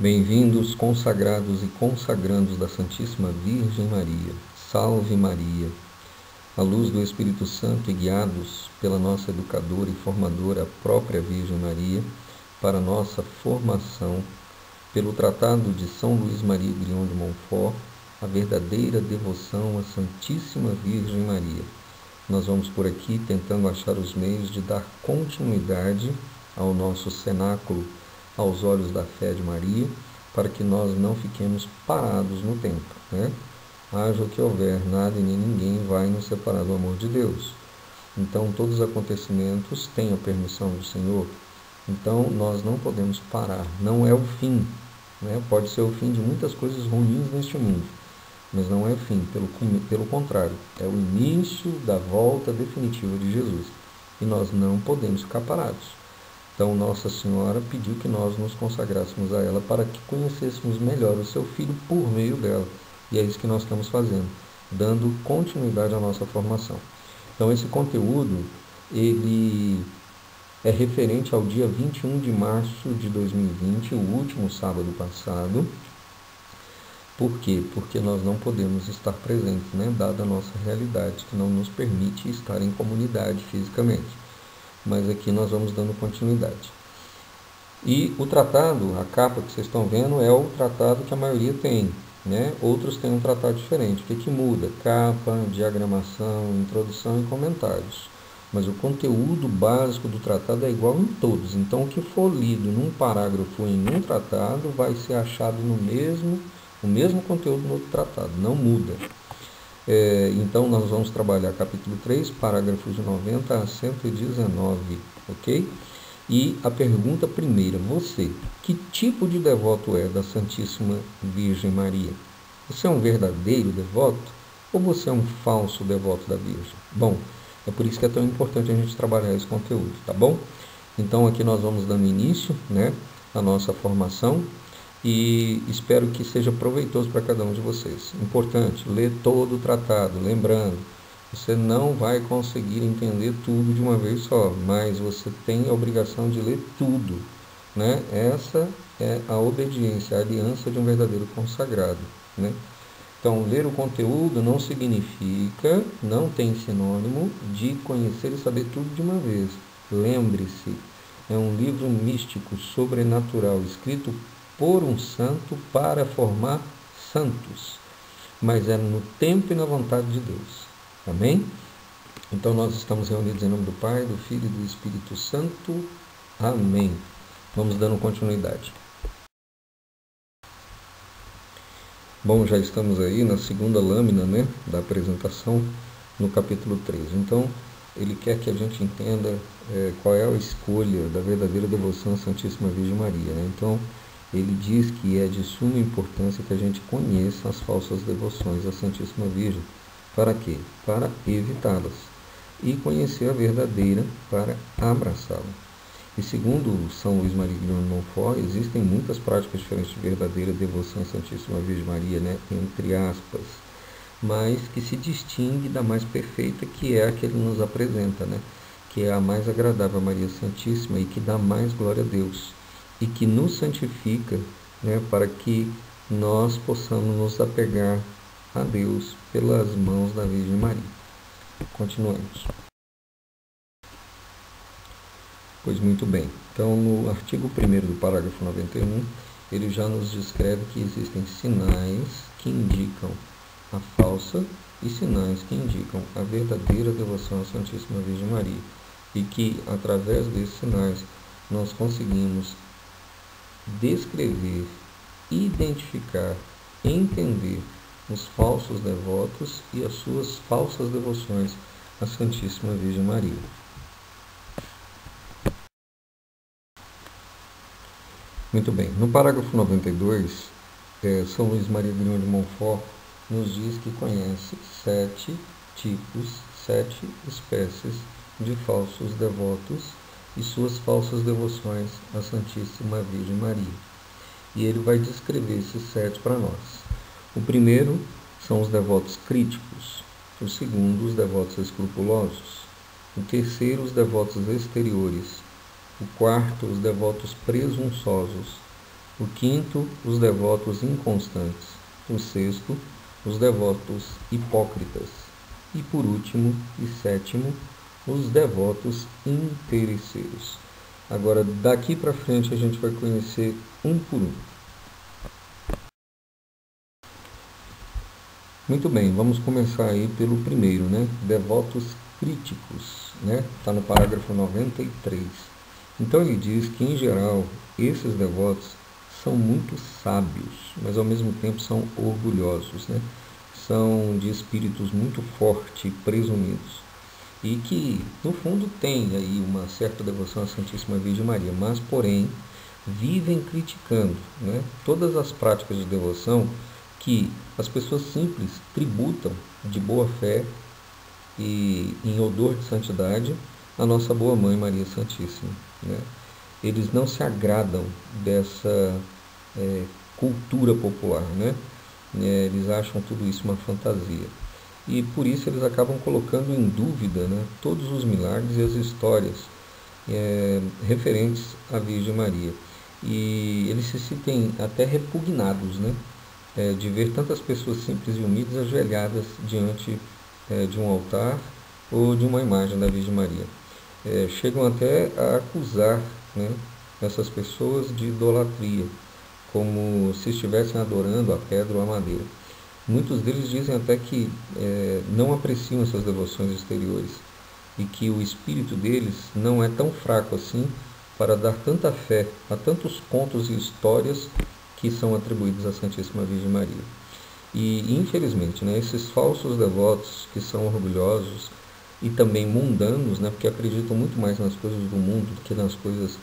Bem-vindos, consagrados e consagrandos da Santíssima Virgem Maria. Salve Maria! À luz do Espírito Santo e guiados pela nossa educadora e formadora, a própria Virgem Maria, para nossa formação, pelo Tratado de São Luís Maria Grignon de Montfort, a verdadeira devoção à Santíssima Virgem Maria. Nós vamos por aqui tentando achar os meios de dar continuidade ao nosso cenáculo aos olhos da fé de Maria, para que nós não fiquemos parados no tempo, né? Haja o que houver, nada e nem ninguém vai nos separar do amor de Deus. Então, todos os acontecimentos têm a permissão do Senhor. Então, nós não podemos parar. Não é o fim, né? Pode ser o fim de muitas coisas ruins neste mundo, mas não é o fim. Pelo contrário, é o início da volta definitiva de Jesus. E nós não podemos ficar parados. Então, Nossa Senhora pediu que nós nos consagrássemos a ela para que conhecêssemos melhor o seu Filho por meio dela. E é isso que nós estamos fazendo, dando continuidade à nossa formação. Então, esse conteúdo, ele é referente ao dia 21 de março de 2020, o último sábado passado. Por quê? Porque nós não podemos estar presentes, né? Dada a nossa realidade, que não nos permite estar em comunidade fisicamente. Mas aqui nós vamos dando continuidade. E o tratado, a capa que vocês estão vendo, é o tratado que a maioria tem, né? Outros têm um tratado diferente. O que muda? Capa, diagramação, introdução e comentários. Mas o conteúdo básico do tratado é igual em todos. Então, o que for lido num parágrafo em um tratado vai ser achado no mesmo conteúdo no outro tratado, não muda. Então, nós vamos trabalhar capítulo 3, parágrafos de 90 a 119, ok? E a pergunta primeira, você, que tipo de devoto é da Santíssima Virgem Maria? Você é um verdadeiro devoto ou você é um falso devoto da Virgem? Bom, é por isso que é tão importante a gente trabalhar esse conteúdo, tá bom? Então, aqui nós vamos dando início, né, à nossa formação. E espero que seja proveitoso para cada um de vocês. Importante, ler todo o tratado, lembrando, você não vai conseguir entender tudo de uma vez só, mas você tem a obrigação de ler tudo, né? Essa é a obediência, a aliança de um verdadeiro consagrado, né? Então, ler o conteúdo não significa, não tem sinônimo de conhecer e saber tudo de uma vez. Lembre-se, é um livro místico, sobrenatural, escrito por um santo para formar santos, mas é no tempo e na vontade de Deus. Amém? Então nós estamos reunidos em nome do Pai, do Filho e do Espírito Santo. Amém. Vamos dando continuidade. Bom, já estamos aí na segunda lâmina, né, da apresentação, no capítulo 3. Então, ele quer que a gente entenda qual é a escolha da verdadeira devoção à Santíssima Virgem Maria, né? Então, ele diz que é de suma importância que a gente conheça as falsas devoções à Santíssima Virgem. Para quê? Para evitá-las. E conhecer a verdadeira para abraçá-la. E segundo São Luís Maria Grignon de Montfort, existem muitas práticas diferentes de verdadeira devoção à Santíssima Virgem Maria, né? Entre aspas, mas que se distingue da mais perfeita, que é a que ele nos apresenta, né? Que é a mais agradável a Maria Santíssima e que dá mais glória a Deus. E que nos santifica, né, para que nós possamos nos apegar a Deus pelas mãos da Virgem Maria. Continuemos. Pois muito bem. Então, no artigo 1º do parágrafo 91, ele já nos descreve que existem sinais que indicam a falsa e sinais que indicam a verdadeira devoção à Santíssima Virgem Maria. E que, através desses sinais, nós conseguimos descrever, identificar, entender os falsos devotos e as suas falsas devoções à Santíssima Virgem Maria. Muito bem, no parágrafo 92, São Luís Maria Grignon de Montfort nos diz que conhece 7 tipos, 7 espécies de falsos devotos e suas falsas devoções à Santíssima Virgem Maria. E ele vai descrever esses 7 para nós. O primeiro são os devotos críticos, o segundo, os devotos escrupulosos, o terceiro, os devotos exteriores, o quarto, os devotos presunçosos, O quinto, os devotos inconstantes. O sexto, os devotos hipócritas. E por último e sétimo, os devotos interesseiros. Agora, daqui para frente, a gente vai conhecer um por um. Muito bem, vamos começar aí pelo primeiro, né? Devotos críticos, né? Está no parágrafo 93. Então ele diz que, em geral, esses devotos são muito sábios, mas ao mesmo tempo são orgulhosos, né? São de espíritos muito fortes e presumidos. E que, no fundo, têm aí uma certa devoção à Santíssima Virgem Maria, mas, porém, vivem criticando, né, todas as práticas de devoção que as pessoas simples tributam de boa fé e em odor de santidade à nossa boa Mãe Maria Santíssima, né? Eles não se agradam dessa cultura popular, né? Eles acham tudo isso uma fantasia. E por isso eles acabam colocando em dúvida, né, todos os milagres e as histórias referentes à Virgem Maria. E eles se sentem até repugnados, né, de ver tantas pessoas simples e humildes ajoelhadas diante de um altar ou de uma imagem da Virgem Maria. Chegam até a acusar, né, essas pessoas de idolatria, como se estivessem adorando a pedra ou a madeira. Muitos deles dizem até que não apreciam essas devoções exteriores e que o espírito deles não é tão fraco assim para dar tanta fé a tantos contos e histórias que são atribuídos à Santíssima Virgem Maria. E, infelizmente, né, esses falsos devotos que são orgulhosos e também mundanos, né, porque acreditam muito mais nas coisas do mundo do que nas coisas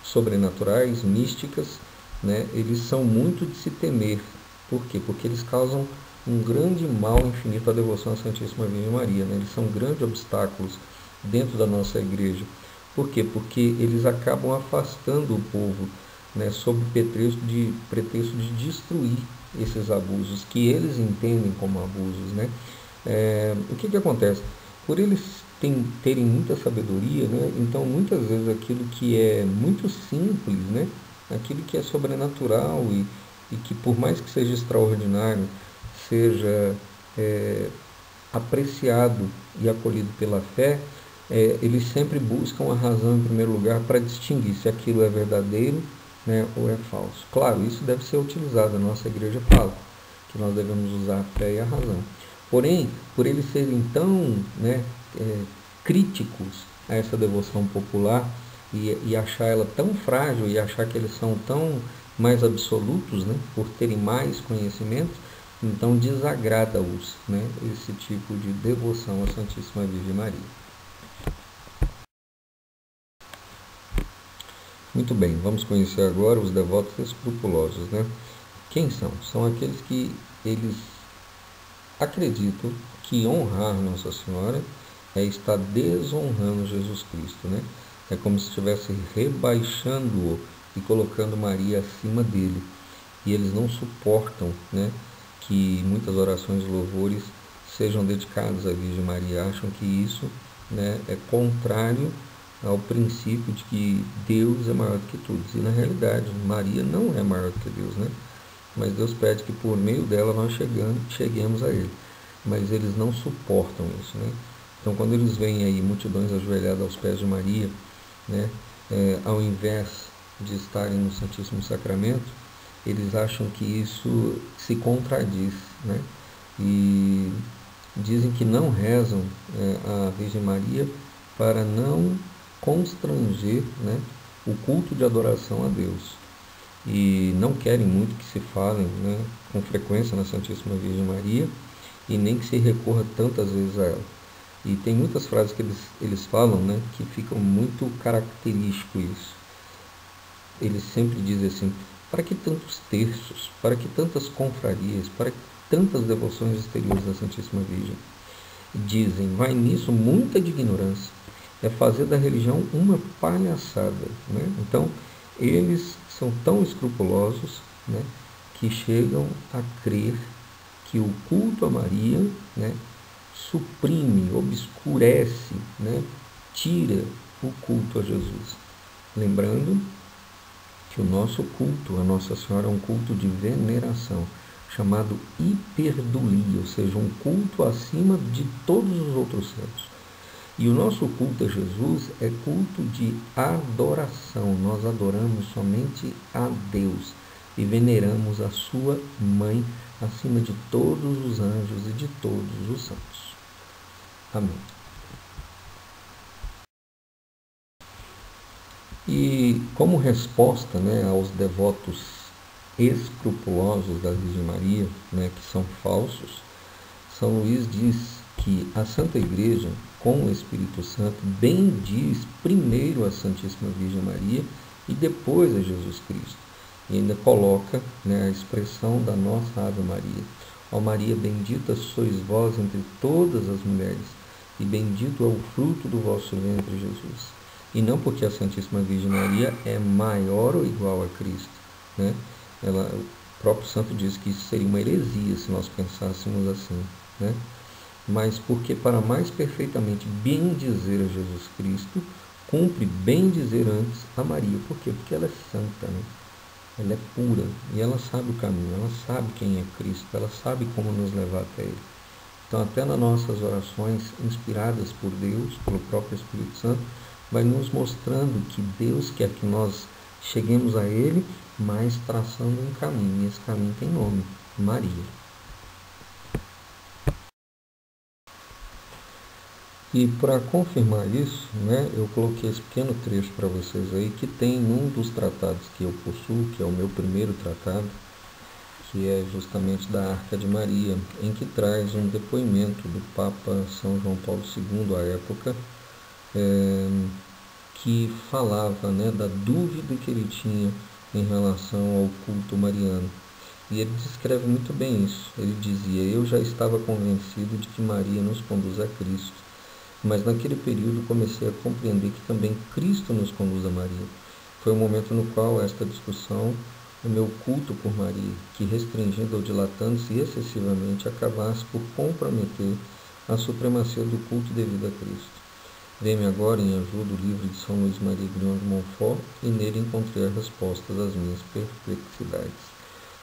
sobrenaturais, místicas, né, eles são muito de se temer. Por quê? Porque eles causam um grande mal infinito à devoção à Santíssima Virgem Maria, né? Eles são grandes obstáculos dentro da nossa igreja. Por quê? Porque eles acabam afastando o povo, né, sob pretexto de destruir esses abusos, que eles entendem como abusos, né? O que acontece? Por eles terem muita sabedoria, né, então muitas vezes aquilo que é muito simples, né, aquilo que é sobrenatural e que por mais que seja extraordinário, seja apreciado e acolhido pela fé, eles sempre buscam a razão em primeiro lugar para distinguir se aquilo é verdadeiro, né, ou é falso. Claro, isso deve ser utilizado, a nossa igreja fala que nós devemos usar a fé e a razão. Porém, por eles serem tão, né, críticos a essa devoção popular e achar ela tão frágil e achar que eles são tão mais absolutos, né, por terem mais conhecimento, então desagrada-os, né, esse tipo de devoção à Santíssima Virgem Maria. Muito bem, vamos conhecer agora os devotos escrupulosos, né? Quem são? São aqueles que eles acreditam que honrar Nossa Senhora é estar desonrando Jesus Cristo, né? É como se estivesse rebaixando-o e colocando Maria acima dele. E eles não suportam, né, que muitas orações e louvores sejam dedicados à Virgem Maria. Acham que isso, né, é contrário ao princípio de que Deus é maior do que tudo. E na realidade, Maria não é maior do que Deus, né? Mas Deus pede que por meio dela nós cheguemos a Ele. Mas eles não suportam isso, né? Então, quando eles veem aí multidões ajoelhadas aos pés de Maria, né, ao invés de estarem no Santíssimo Sacramento, eles acham que isso se contradiz, né? E dizem que não rezam a Virgem Maria para não constranger, né, o culto de adoração a Deus. E não querem muito que se falem, né, com frequência na Santíssima Virgem Maria e nem que se recorra tantas vezes a ela. E tem muitas frases que eles falam, né, que ficam muito característico isso. Eles sempre dizem assim: para que tantos terços, para que tantas confrarias, para que tantas devoções exteriores da Santíssima Virgem? Dizem: vai nisso muita de ignorância, é fazer da religião uma palhaçada, né? Então, eles são tão escrupulosos, né, que chegam a crer que o culto a Maria, né, suprime, obscurece, né, tira o culto a Jesus. Lembrando que o nosso culto a Nossa Senhora é um culto de veneração, chamado hiperdulia, ou seja, um culto acima de todos os outros santos. E o nosso culto a Jesus é culto de adoração. Nós adoramos somente a Deus e veneramos a sua mãe acima de todos os anjos e de todos os santos. Amém. E como resposta, aos devotos escrupulosos da Virgem Maria, que são falsos, São Luís diz que a Santa Igreja, com o Espírito Santo, bendiz primeiro a Santíssima Virgem Maria e depois a Jesus Cristo. E ainda coloca a expressão da nossa Ave Maria. Ó Maria, bendita sois vós entre todas as mulheres, e bendito é o fruto do vosso ventre, Jesus. E não porque a Santíssima Virgem Maria é maior ou igual a Cristo. O próprio santo diz que isso seria uma heresia se nós pensássemos assim. Mas porque para mais perfeitamente bendizer a Jesus Cristo, cumpre bendizer antes a Maria. Por quê? Porque ela é santa, ela é pura, e ela sabe o caminho, ela sabe quem é Cristo, ela sabe como nos levar até Ele. Então, até nas nossas orações inspiradas por Deus, pelo próprio Espírito Santo, vai nos mostrando que Deus quer que nós cheguemos a Ele, mas traçando um caminho, e esse caminho tem nome, Maria. E para confirmar isso, eu coloquei esse pequeno trecho para vocês aí, que tem num dos tratados que eu possuo, que é o meu primeiro tratado, que é justamente da Arca de Maria, em que traz um depoimento do Papa São João Paulo II, à época, que falava da dúvida que ele tinha em relação ao culto mariano. E ele descreve muito bem isso. Ele dizia: eu já estava convencido de que Maria nos conduz a Cristo, mas naquele período comecei a compreender que também Cristo nos conduz a Maria. Foi o momento no qual esta discussão, o meu culto por Maria, que restringindo ou dilatando-se excessivamente, acabasse por comprometer a supremacia do culto devido a Cristo. Vem-me agora em ajuda o livro de São Luís Maria Grignion de Montfort, e nele encontrei a resposta das minhas perplexidades.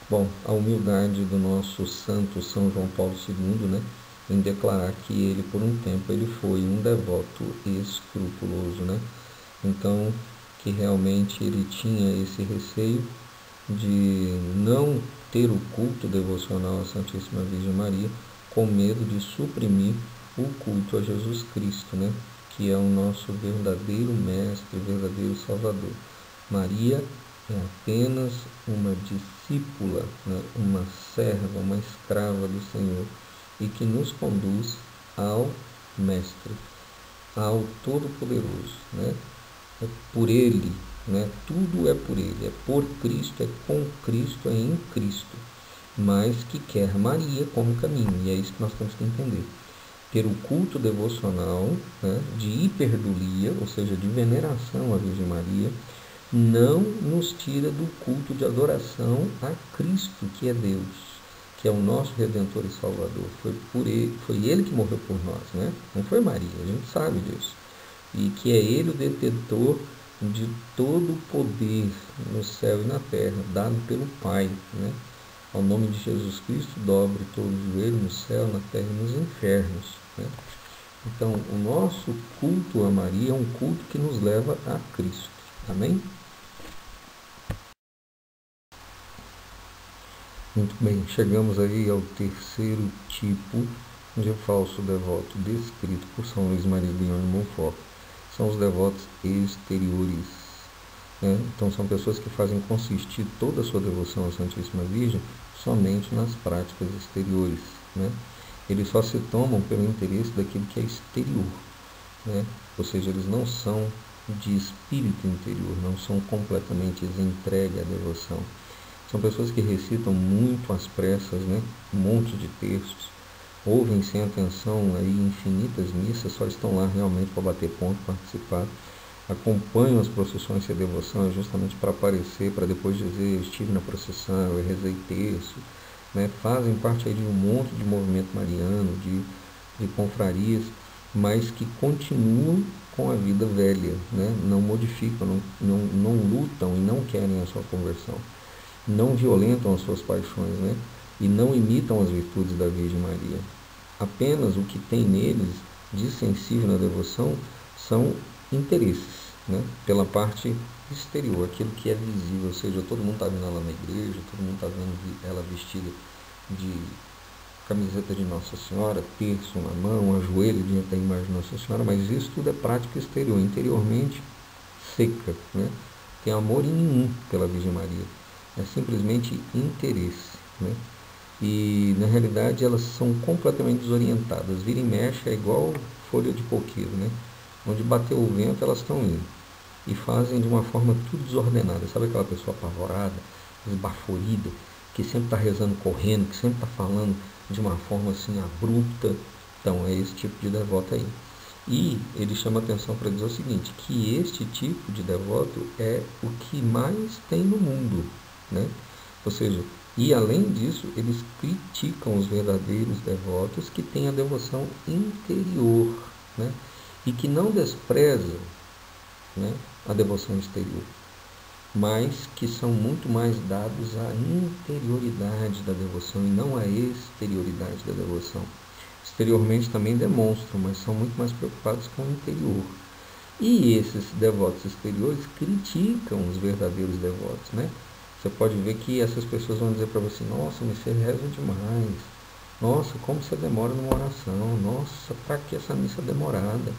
Bom, a humildade do nosso santo São João Paulo II, em declarar que ele, por um tempo, ele foi um devoto escrupuloso, Então, que realmente ele tinha esse receio de não ter o culto devocional à Santíssima Virgem Maria, com medo de suprimir o culto a Jesus Cristo, que é o nosso verdadeiro mestre, verdadeiro salvador. Maria é apenas uma discípula, uma serva, uma escrava do Senhor, e que nos conduz ao Mestre, ao Todo-Poderoso. É por Ele, tudo é por Ele, é por Cristo, é com Cristo, é em Cristo, mas que quer Maria como caminho, e é isso que nós temos que entender. Ter o culto devocional de hiperdulia, ou seja, de veneração à Virgem Maria, não nos tira do culto de adoração a Cristo, que é Deus, que é o nosso Redentor e Salvador. Foi ele que morreu por nós, não foi Maria, a gente sabe disso. E que é Ele o detentor de todo o poder no céu e na terra, dado pelo Pai. Ao nome de Jesus Cristo, dobre todo o joelho no céu, na terra e nos infernos. Então, o nosso culto a Maria é um culto que nos leva a Cristo. Amém? Muito bem, chegamos aí ao terceiro tipo de falso devoto descrito por São Luís Maria Grignion de Montfort. São os devotos exteriores. Então, são pessoas que fazem consistir toda a sua devoção à Santíssima Virgem somente nas práticas exteriores. Eles só se tomam pelo interesse daquilo que é exterior. Ou seja, eles não são de espírito interior, não são completamente entregues à devoção. São pessoas que recitam muito às pressas, um monte de textos, ouvem sem atenção aí infinitas missas, só estão lá realmente para bater ponto, participar, acompanham as procissões sem devoção justamente para aparecer, para depois dizer: eu estive na procissão, eu rezei terço, fazem parte aí de um monte de movimento mariano, de confrarias, mas que continuam com a vida velha, né? Não modificam, não lutam e não querem a sua conversão, não violentam as suas paixões, né? E não imitam as virtudes da Virgem Maria. Apenas o que tem neles de sensível na devoção são interesses, né? Pela parte exterior, aquilo que é visível, ou seja, todo mundo está vendo ela na igreja, todo mundo está vendo ela vestida de camiseta de Nossa Senhora, terço na mão, ajoelho diante da imagem de Nossa Senhora, mas isso tudo é prática exterior, interiormente seca, né? Tem amor nenhum pela Virgem Maria, é simplesmente interesse, né? E na realidade elas são completamente desorientadas, vira e mexe é igual folha de coqueiro, né? Onde bateu o vento elas estão indo e fazem de uma forma tudo desordenada, sabe aquela pessoa apavorada, esbaforida, que sempre está rezando correndo, que sempre está falando de uma forma assim abrupta. Então é esse tipo de devoto aí. E ele chama atenção para dizer o seguinte, que este tipo de devoto é o que mais tem no mundo, né? Ou seja, e além disso, eles criticam os verdadeiros devotos que têm a devoção interior, né? E que não desprezam, né, a devoção exterior, mas que são muito mais dados à interioridade da devoção e não à exterioridade da devoção. Exteriormente também demonstram, mas são muito mais preocupados com o interior. E esses devotos exteriores criticam os verdadeiros devotos, né? Você pode ver que essas pessoas vão dizer para você, nossa, mas você reza demais, nossa, como você demora numa oração, nossa, para que essa missa demorada?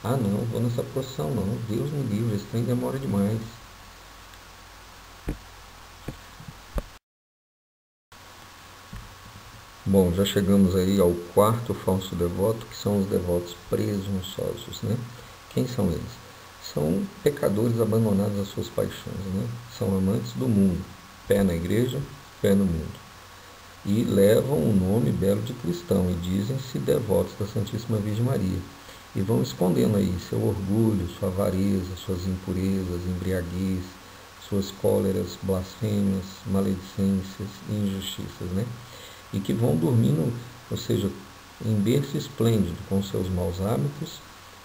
Ah não, vou nessa procissão não, Deus me livre, esse trem demora demais. Bom, já chegamos aí ao quarto falso devoto, que são os devotos presunçosos, né? Quem são eles? São pecadores abandonados às suas paixões, né? São amantes do mundo, pé na igreja, pé no mundo. E levam o nome belo de cristão e dizem-se devotos da Santíssima Virgem Maria. E vão escondendo aí seu orgulho, sua avareza, suas impurezas, embriaguez, suas cóleras, blasfêmias, maledicências e injustiças, né? E que vão dormindo, ou seja, em berço esplêndido, com seus maus hábitos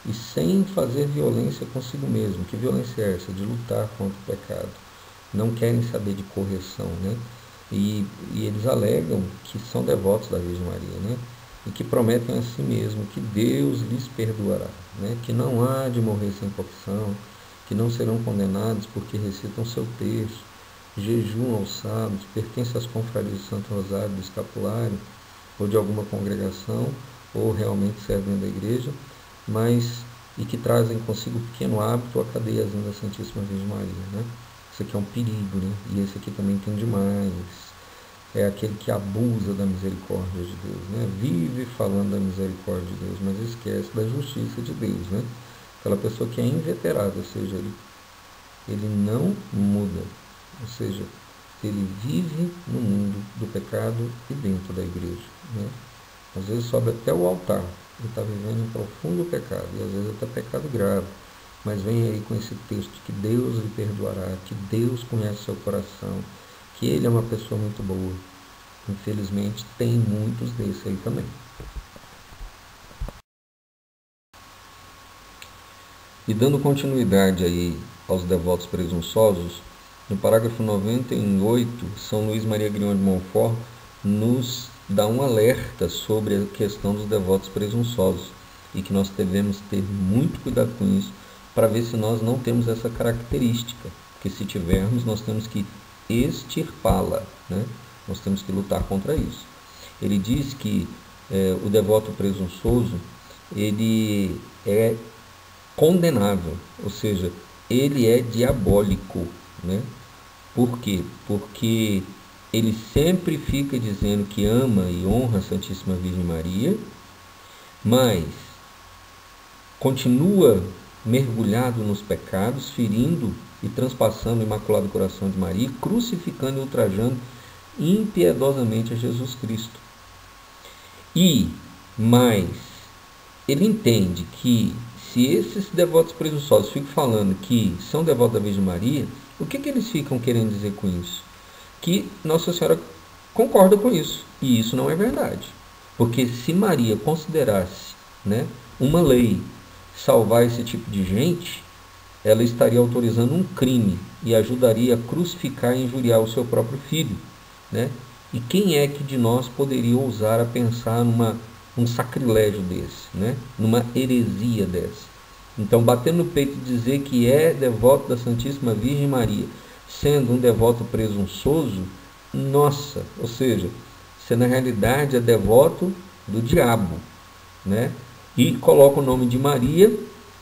e sem fazer violência consigo mesmo. Que violência é essa? De lutar contra o pecado. Não querem saber de correção, né? E eles alegam que são devotos da Virgem Maria, né? E que prometem a si mesmo que Deus lhes perdoará, né? Que não há de morrer sem confissão, que não serão condenados porque recitam seu terço, jejuam aos sábados, pertencem às confrarias do Santo Rosário, do Escapulário, ou de alguma congregação, ou realmente servem da igreja, mas e que trazem consigo o pequeno hábito, a cadeiazinha da Santíssima Virgem Maria, né? Isso aqui é um perigo, né? E esse aqui também tem demais. É aquele que abusa da misericórdia de Deus, né? Vive falando da misericórdia de Deus, mas esquece da justiça de Deus, né? Aquela pessoa que é inveterada, ou seja, ele não muda, ou seja, ele vive no mundo do pecado e dentro da igreja, né? Às vezes sobe até o altar, ele está vivendo um profundo pecado, e às vezes até pecado grave, mas vem aí com esse texto que Deus lhe perdoará, que Deus conhece seu coração, que ele é uma pessoa muito boa. Infelizmente tem muitos desses aí também. E dando continuidade aí aos devotos presunçosos, no parágrafo 98, São Luís Maria Grião de Montfort nos dá um alerta sobre a questão dos devotos presunçosos e que nós devemos ter muito cuidado com isso para ver se nós não temos essa característica, porque se tivermos, nós temos que extirpá-la, né? Nós temos que lutar contra isso. Ele diz que o devoto presunçoso, ele é condenável, ou seja, ele é diabólico, né? Por quê? Porque ele sempre fica dizendo que ama e honra a Santíssima Virgem Maria, mas continua mergulhado nos pecados, ferindo e transpassando o Imaculado Coração de Maria, crucificando e ultrajando impiedosamente a Jesus Cristo. E mais, ele entende que se esses devotos presunçosos ficam falando que são devotos da Virgem Maria, o que eles ficam querendo dizer com isso? Que Nossa Senhora concorda com isso, e isso não é verdade. Porque se Maria considerasse, né, uma lei salvar esse tipo de gente, ela estaria autorizando um crime e ajudaria a crucificar e injuriar o seu próprio filho, né? E quem é que de nós poderia ousar a pensar num sacrilégio desse, né? Numa heresia dessa? Então, bater no peito e dizer que é devoto da Santíssima Virgem Maria, sendo um devoto presunçoso, nossa, ou seja, você na realidade é devoto do diabo, né? E coloca o nome de Maria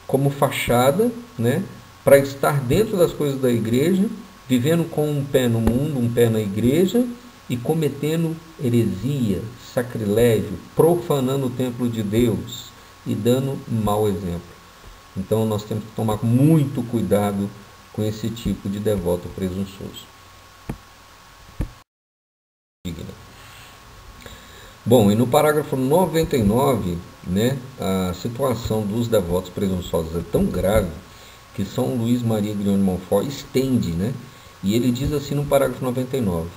como fachada, né? Para estar dentro das coisas da igreja, vivendo com um pé no mundo, um pé na igreja e cometendo heresia, sacrilégio, profanando o templo de Deus e dando mau exemplo. Então nós temos que tomar muito cuidado com esse tipo de devoto presunçoso. Bom, e no parágrafo 99, né, a situação dos devotos presunçosos é tão grave que São Luís Maria Grião de Montfort estende, né? E ele diz assim no parágrafo 99,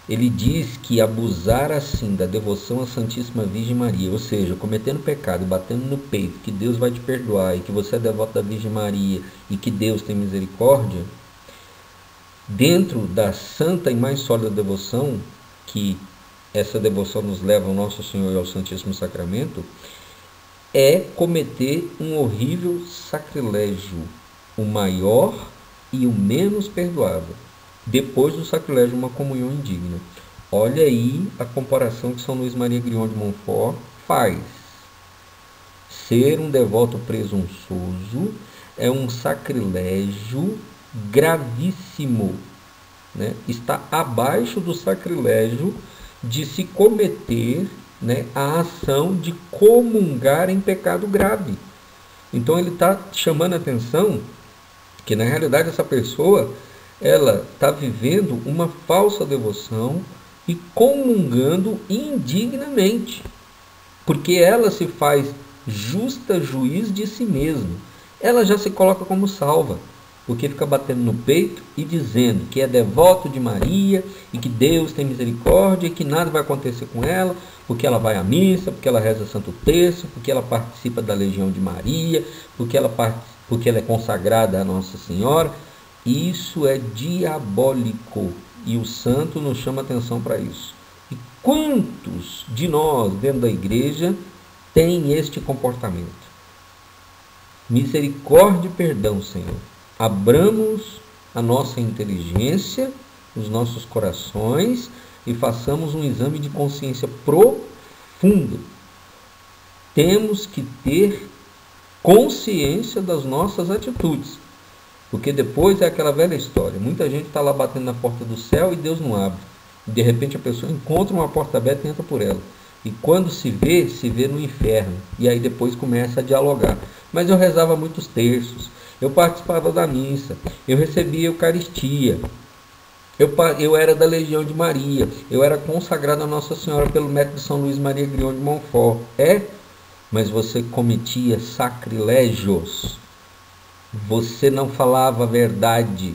ele diz que abusar assim da devoção à Santíssima Virgem Maria, ou seja, cometendo pecado, batendo no peito, que Deus vai te perdoar e que você é devoto da Virgem Maria e que Deus tem misericórdia, dentro da santa e mais sólida devoção, que essa devoção nos leva ao Nosso Senhor e ao Santíssimo Sacramento, é cometer um horrível sacrilégio, o maior e o menos perdoável. Depois do sacrilégio, uma comunhão indigna. Olha aí a comparação que São Luís Maria Grião de Montfort faz. Ser um devoto presunçoso é um sacrilégio gravíssimo, né? Está abaixo do sacrilégio de se cometer, né, a ação de comungar em pecado grave. Então ele está chamando a atenção que na realidade essa pessoa ela está vivendo uma falsa devoção e comungando indignamente, porque ela se faz justa juiz de si mesma. Ela já se coloca como salva, porque fica batendo no peito e dizendo que é devoto de Maria e que Deus tem misericórdia e que nada vai acontecer com ela, porque ela vai à missa, porque ela reza Santo Terço, porque ela participa da Legião de Maria, porque ela é consagrada a Nossa Senhora. Isso é diabólico e o santo nos chama atenção para isso. E quantos de nós dentro da igreja têm este comportamento? Misericórdia e perdão, Senhor. Abramos a nossa inteligência, os nossos corações e façamos um exame de consciência profundo. Temos que ter consciência das nossas atitudes, porque depois é aquela velha história. Muita gente está lá batendo na porta do céu e Deus não abre. De repente a pessoa encontra uma porta aberta e entra por ela. E quando se vê no inferno. E aí depois começa a dialogar. Mas eu rezava muitos terços, eu participava da missa, eu recebia a Eucaristia, eu era da Legião de Maria, eu era consagrado a Nossa Senhora pelo método de São Luís Maria Grião de Montfort. Mas você cometia sacrilégios, você não falava a verdade,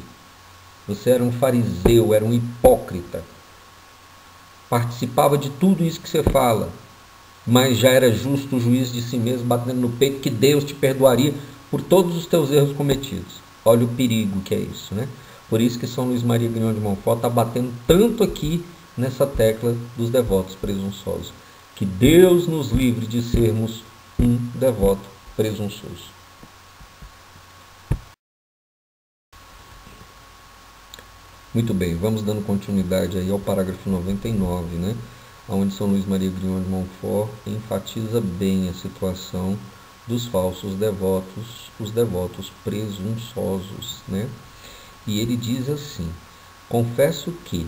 você era um fariseu, era um hipócrita, participava de tudo isso que você fala, mas já era justo o juiz de si mesmo, batendo no peito que Deus te perdoaria por todos os teus erros cometidos. Olha o perigo que é isso, né? Por isso que São Luís Maria Grião de Montfort está batendo tanto aqui nessa tecla dos devotos presunçosos. Que Deus nos livre de sermos um devoto presunçoso. Muito bem, vamos dando continuidade aí ao parágrafo 99, né? Onde São Luís Maria Grião de Montfort enfatiza bem a situação dos falsos devotos, os devotos presunçosos, né? E ele diz assim: confesso que,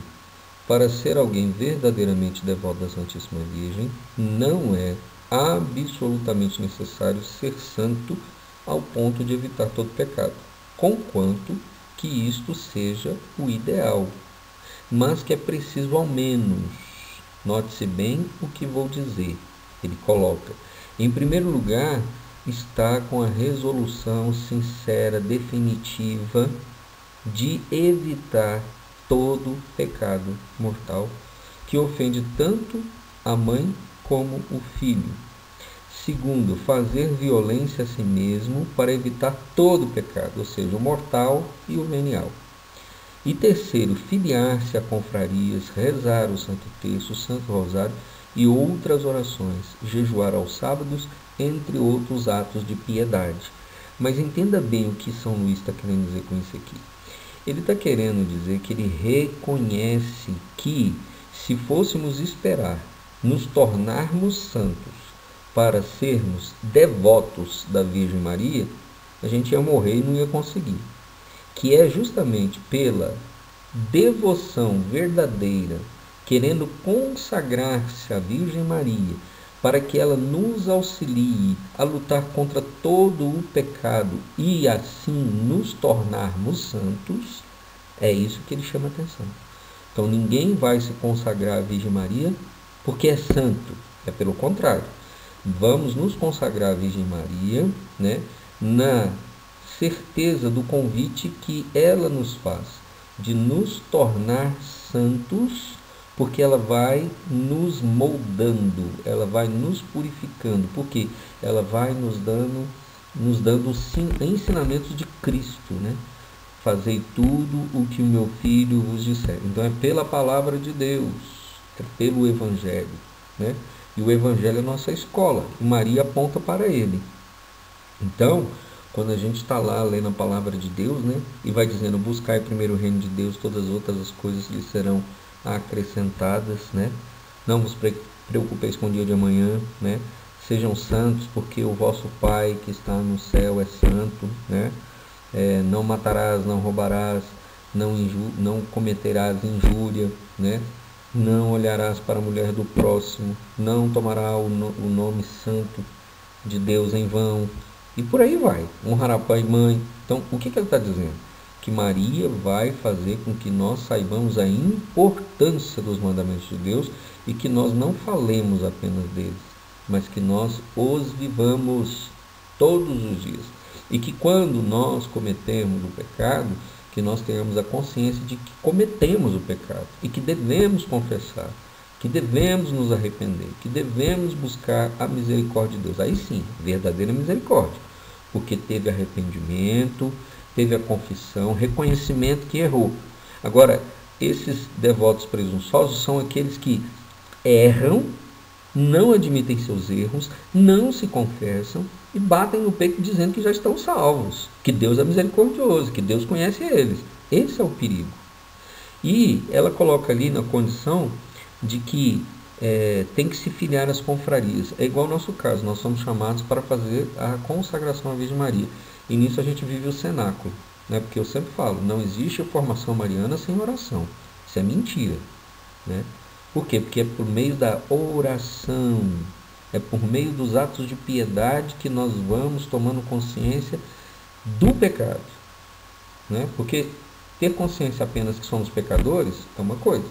para ser alguém verdadeiramente devoto da Santíssima Virgem, não é absolutamente necessário ser santo ao ponto de evitar todo pecado, conquanto que isto seja o ideal, mas que é preciso ao menos, note-se bem o que vou dizer, ele coloca, em primeiro lugar, está com a resolução sincera, definitiva, de evitar todo pecado mortal que ofende tanto a mãe como o filho, Segundo, fazer violência a si mesmo para evitar todo pecado, ou seja, o mortal e o venial. E terceiro, filiar-se a confrarias, rezar o Santo Terço, o Santo Rosário e outras orações, jejuar aos sábados, entre outros atos de piedade. Mas entenda bem o que São Luís está querendo dizer com isso aqui. Ele está querendo dizer que ele reconhece que, se fôssemos esperar nos tornarmos santos para sermos devotos da Virgem Maria, a gente ia morrer e não ia conseguir. Que é justamente pela devoção verdadeira, querendo consagrar-se à Virgem Maria, para que ela nos auxilie a lutar contra todo o pecado e assim nos tornarmos santos, é isso que ele chama atenção. Então ninguém vai se consagrar à Virgem Maria porque é santo, é pelo contrário. Vamos nos consagrar à Virgem Maria, né, na certeza do convite que ela nos faz de nos tornar santos, porque ela vai nos moldando, ela vai nos purificando, porque ela vai nos dando ensinamentos de Cristo, né? Fazei tudo o que o meu filho vos disser. Então é pela palavra de Deus, é pelo Evangelho, né? E o Evangelho é a nossa escola, e Maria aponta para ele. Então, quando a gente está lá lendo a palavra de Deus, né, e vai dizendo, buscai primeiro o reino de Deus, todas as outras coisas lhe serão acrescentadas, né? Não vos preocupeis com o dia de amanhã, né? Sejam santos, porque o vosso Pai que está no céu é santo, né? Não matarás, não roubarás, não cometerás injúria, né? Não olharás para a mulher do próximo, não tomará o nome santo de Deus em vão, e por aí vai, honrará pai e mãe. Então, o que ele está dizendo? Que Maria vai fazer com que nós saibamos a importância dos mandamentos de Deus e que nós não falemos apenas deles, mas que nós os vivamos todos os dias. E que quando nós cometemos o pecado, que nós tenhamos a consciência de que cometemos o pecado e que devemos confessar, que devemos nos arrepender, que devemos buscar a misericórdia de Deus. Aí sim, verdadeira misericórdia, porque teve arrependimento, teve a confissão, reconhecimento que errou. Agora, esses devotos presunçosos são aqueles que erram, não admitem seus erros, não se confessam e batem no peito dizendo que já estão salvos, que Deus é misericordioso, que Deus conhece eles. Esse é o perigo. E ela coloca ali na condição de que tem que se filiar às confrarias. É igual ao nosso caso, nós somos chamados para fazer a consagração à Virgem Maria. E nisso a gente vive o cenáculo, né? Porque eu sempre falo, não existe formação mariana sem oração. Isso é mentira, né? Por quê? Porque é por meio da oração, é por meio dos atos de piedade que nós vamos tomando consciência do pecado, né? Porque ter consciência apenas que somos pecadores é uma coisa.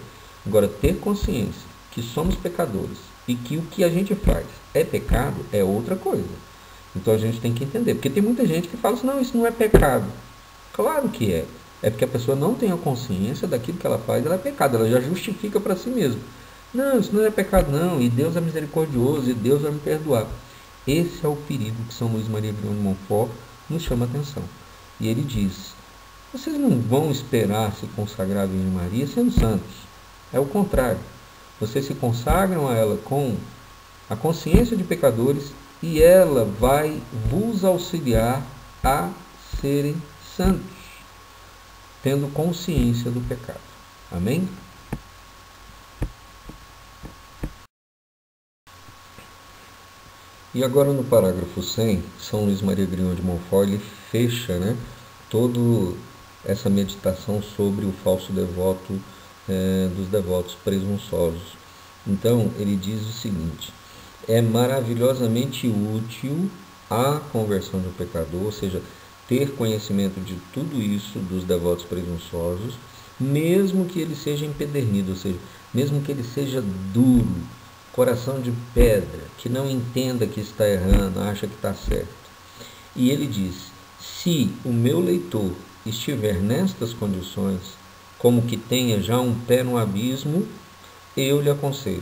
Agora, ter consciência que somos pecadores e que o que a gente faz é pecado é outra coisa. Então a gente tem que entender. Porque tem muita gente que fala assim, não, isso não é pecado. Claro que é. É porque a pessoa não tem a consciência daquilo que ela faz, ela é pecado. Ela já justifica para si mesma. Não, isso não é pecado não. E Deus é misericordioso e Deus vai me perdoar. Esse é o perigo que São Luís Maria Grião de Montfort nos chama a atenção. E ele diz, vocês não vão esperar se consagrar a Virgem Maria sendo santos. É o contrário. Vocês se consagram a ela com a consciência de pecadores e ela vai vos auxiliar a serem santos, tendo consciência do pecado. Amém? E agora no parágrafo 100, São Luís Maria Grião de Montfort, ele fecha, né, toda essa meditação sobre o falso devoto, dos devotos presunçosos. Então, ele diz o seguinte, é maravilhosamente útil a conversão do pecador, ou seja, ter conhecimento de tudo isso dos devotos presunçosos, mesmo que ele seja empedernido, ou seja, mesmo que ele seja duro, coração de pedra, que não entenda que está errando, acha que está certo. E ele diz, se o meu leitor estiver nestas condições, como que tenha já um pé no abismo, eu lhe aconselho.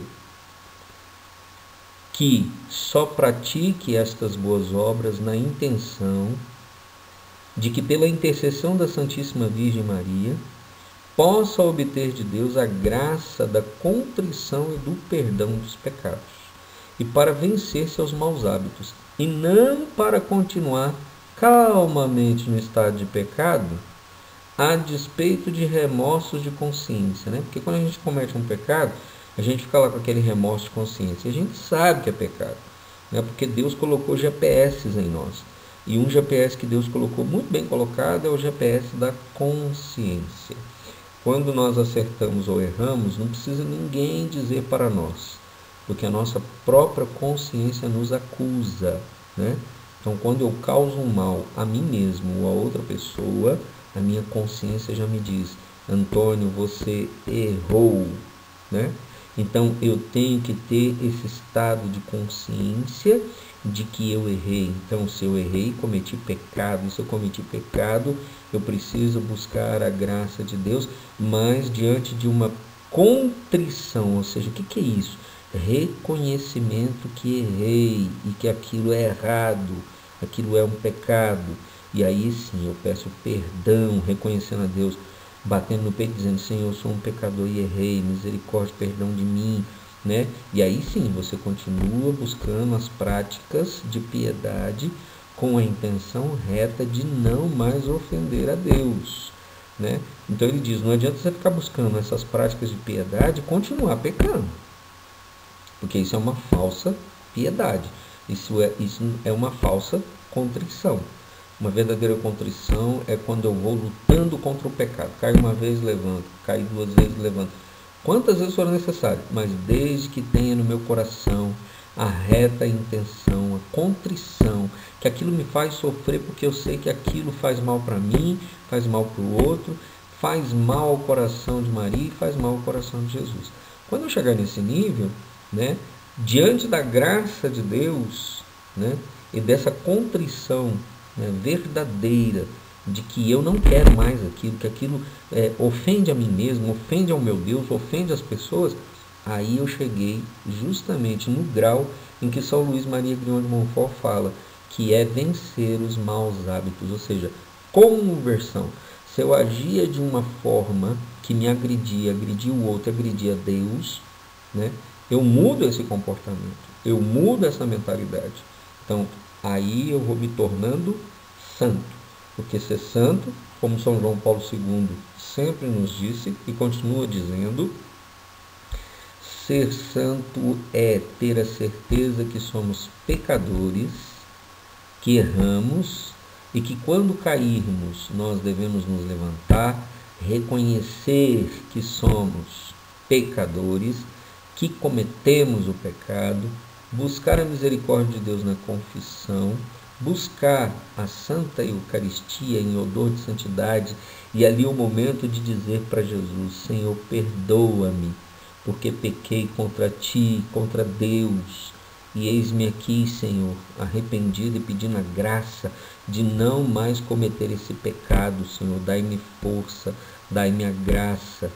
que só pratique estas boas obras na intenção de que, pela intercessão da Santíssima Virgem Maria, possa obter de Deus a graça da contrição e do perdão dos pecados, e para vencer seus maus hábitos, e não para continuar calmamente no estado de pecado, a despeito de remorsos de consciência, né? Porque quando a gente comete um pecado, a gente fica lá com aquele remorso de consciência, e a gente sabe que é pecado, né? Porque Deus colocou GPS em nós, e um GPS que Deus colocou muito bem colocado é o GPS da consciência. Quando nós acertamos ou erramos, não precisa ninguém dizer para nós, porque a nossa própria consciência nos acusa, né? Então, quando eu causo um mal a mim mesmo ou a outra pessoa, a minha consciência já me diz: Antônio, você errou, né? Então, eu tenho que ter esse estado de consciência de que eu errei. Então, se eu errei, cometi pecado. E se eu cometi pecado, eu preciso buscar a graça de Deus, mas diante de uma contrição. Ou seja, o que é isso? Reconhecimento que errei e que aquilo é errado, aquilo é um pecado. E aí sim eu peço perdão, reconhecendo a Deus, batendo no peito, dizendo: Senhor, eu sou um pecador e errei, misericórdia, perdão de mim, né? E aí sim você continua buscando as práticas de piedade com a intenção reta de não mais ofender a Deus, né? Então ele diz: não adianta você ficar buscando essas práticas de piedade e continuar pecando, porque isso é uma falsa piedade, isso é uma falsa contrição. Uma verdadeira contrição é quando eu vou lutando contra o pecado. Cai uma vez, levanto. Cai duas vezes, levanto. Quantas vezes for necessário, mas desde que tenha no meu coração a reta intenção, a contrição, que aquilo me faz sofrer porque eu sei que aquilo faz mal para mim, faz mal para o outro, faz mal ao coração de Maria e faz mal ao coração de Jesus. Quando eu chegar nesse nível, né, diante da graça de Deus, né, e dessa contrição, né, verdadeira, de que eu não quero mais aquilo, que aquilo ofende a mim mesmo, ofende ao meu Deus, ofende as pessoas, aí eu cheguei justamente no grau em que São Luís Maria Grião de Montfort fala, que é vencer os maus hábitos, ou seja, conversão. Se eu agia de uma forma que me agredia o outro, agredia Deus, né, eu mudo esse comportamento, eu mudo essa mentalidade. Então, aí eu vou me tornando santo. Porque ser santo, como São João Paulo II sempre nos disse e continua dizendo, ser santo é ter a certeza que somos pecadores, que erramos e que quando cairmos nós devemos nos levantar, reconhecer que somos pecadores, que cometemos o pecado, buscar a misericórdia de Deus na confissão, buscar a Santa Eucaristia em odor de santidade e ali o momento de dizer para Jesus: Senhor, perdoa-me, porque pequei contra Ti, contra Deus, e eis-me aqui, Senhor, arrependido e pedindo a graça de não mais cometer esse pecado, Senhor. Dai-me força, dai-me a graça.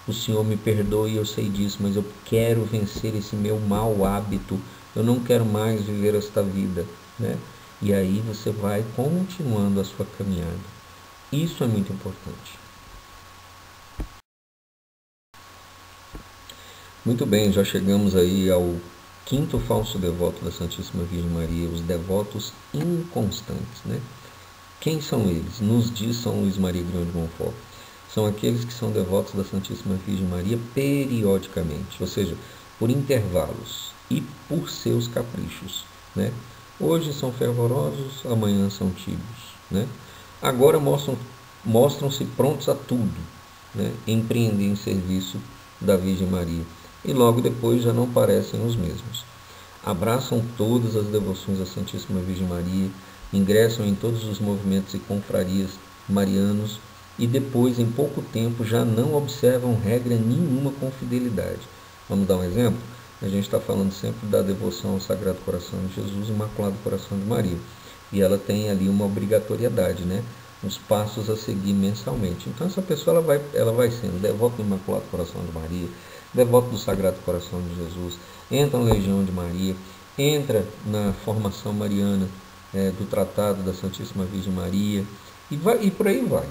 O Senhor me perdoe, eu sei disso, mas eu quero vencer esse meu mau hábito. Eu não quero mais viver esta vida, né? E aí você vai continuando a sua caminhada. Isso é muito importante. Muito bem, já chegamos aí ao quinto falso devoto da Santíssima Virgem Maria, os devotos inconstantes, né? Quem são eles? Nos diz São Luís Maria Grião de Montfort. São aqueles que são devotos da Santíssima Virgem Maria periodicamente, ou seja, por intervalos e por seus caprichos, né? Hoje são fervorosos, amanhã são tíbios, né? Agora mostram-se prontos a tudo, né? Empreendem serviço da Virgem Maria e logo depois já não parecem os mesmos. Abraçam todas as devoções à Santíssima Virgem Maria, ingressam em todos os movimentos e confrarias marianos e depois, em pouco tempo, já não observam regra nenhuma com fidelidade. Vamos dar um exemplo? A gente está falando sempre da devoção ao Sagrado Coração de Jesus e Imaculado Coração de Maria. E ela tem ali uma obrigatoriedade, né? os passos a seguir mensalmente. Então essa pessoa ela vai sendo devoto do Imaculado Coração de Maria, devoto do Sagrado Coração de Jesus, entra na Legião de Maria, entra na formação mariana do Tratado da Santíssima Virgem Maria, e por aí vai.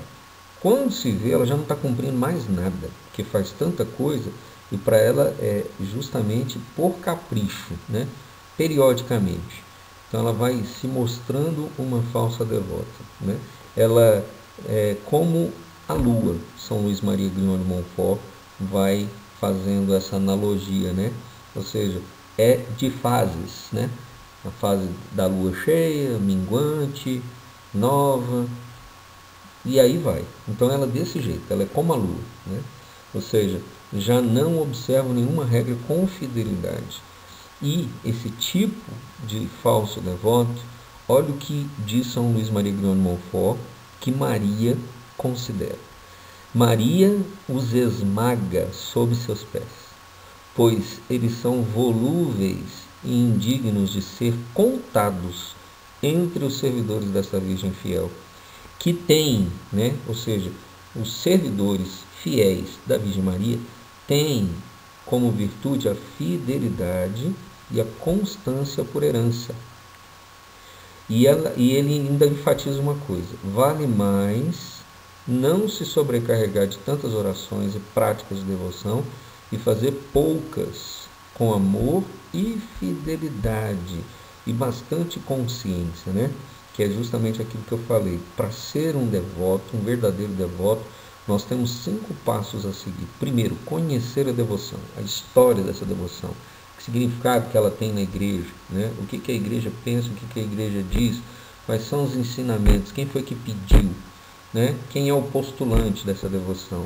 Quando se vê, ela já não está cumprindo mais nada, porque faz tanta coisa, e para ela é justamente por capricho, né? Periodicamente. Então ela vai se mostrando uma falsa devota, né? Ela é como a lua. São Luís Maria Grignon de Montfort vai fazendo essa analogia, né? Ou seja, é de fases, né? A fase da lua cheia, minguante, nova, e aí vai. Então ela é desse jeito, ela é como a lua, né? Ou seja, já não observa nenhuma regra com fidelidade. E esse tipo de falso devoto, olha o que diz São Luís Maria Grignon de Montfort, que Maria considera. Maria os esmaga sob seus pés, pois eles são volúveis e indignos de ser contados entre os servidores dessa Virgem fiel, que têm, né, ou seja, os servidores fiéis da Virgem Maria têm como virtude a fidelidade e a constância por herança. E ele ainda enfatiza uma coisa: vale mais não se sobrecarregar de tantas orações e práticas de devoção e fazer poucas com amor e fidelidade e bastante consciência, né? Que é justamente aquilo que eu falei. Para ser um devoto, um verdadeiro devoto, nós temos 5 passos a seguir. Primeiro, conhecer a devoção, a história dessa devoção, o significado que ela tem na igreja, né? O que a igreja pensa, o que a igreja diz, quais são os ensinamentos, quem foi que pediu, né? Quem é o postulante dessa devoção.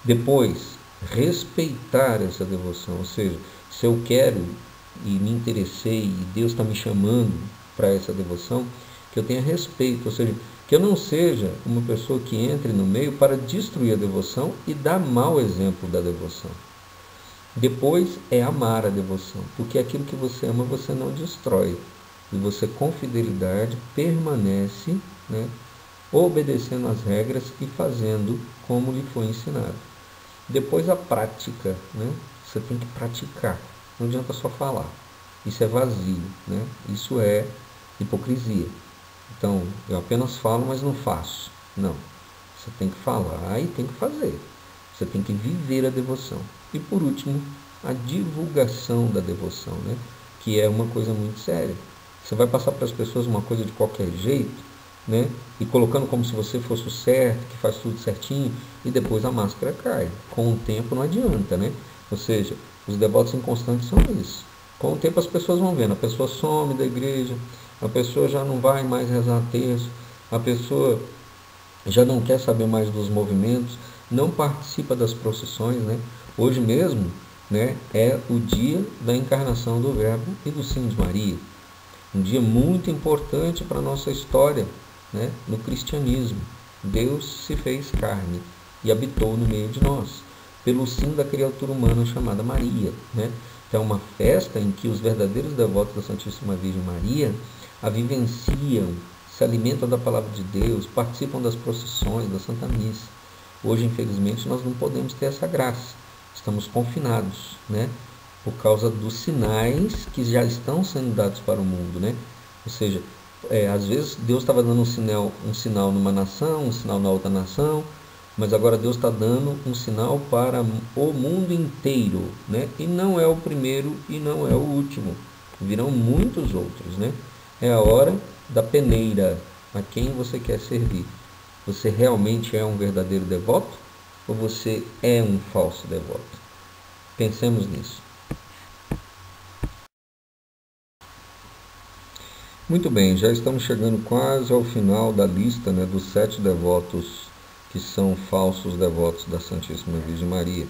Depois, respeitar essa devoção, ou seja, se eu quero e me interessei e Deus está me chamando para essa devoção, que eu tenha respeito, ou seja, que eu não seja uma pessoa que entre no meio para destruir a devoção e dar mau exemplo da devoção. Depois é amar a devoção, porque aquilo que você ama você não destrói, e você com fidelidade permanece, né, obedecendo às regras e fazendo como lhe foi ensinado. Depois a prática, né? Você tem que praticar, não adianta só falar, isso é vazio, né? Isso é hipocrisia. Então, eu apenas falo, mas não faço. Não, você tem que falar e tem que fazer, você tem que viver a devoção. E por último, a divulgação da devoção, né? Que é uma coisa muito séria. Você vai passar para as pessoas uma coisa de qualquer jeito, né? E colocando como se você fosse o certo, que faz tudo certinho, e depois a máscara cai. Com o tempo não adianta, né? Ou seja, os devotos inconstantes são isso. Com o tempo as pessoas vão vendo, a pessoa some da igreja, a pessoa já não vai mais rezar terço, a pessoa já não quer saber mais dos movimentos, não participa das procissões, né? Hoje mesmo, né, é o dia da encarnação do Verbo e do Sim de Maria. Um dia muito importante para a nossa história, né, no cristianismo. Deus se fez carne e habitou no meio de nós, pelo sim da criatura humana chamada Maria, né? Então é uma festa em que os verdadeiros devotos da Santíssima Virgem Maria a vivenciam, se alimentam da palavra de Deus, participam das procissões, da Santa Missa. Hoje, infelizmente, nós não podemos ter essa graça. Estamos confinados, né? Por causa dos sinais que já estão sendo dados para o mundo, né? Ou seja, às vezes Deus estava dando um sinal numa nação, um sinal na outra nação, mas agora Deus está dando um sinal para o mundo inteiro, né? E não é o primeiro e não é o último. Virão muitos outros, né? É a hora da peneira. A quem você quer servir? Você realmente é um verdadeiro devoto ou você é um falso devoto? Pensemos nisso. Muito bem, já estamos chegando quase ao final da lista, né, dos 7 devotos que são falsos devotos da Santíssima Virgem Maria.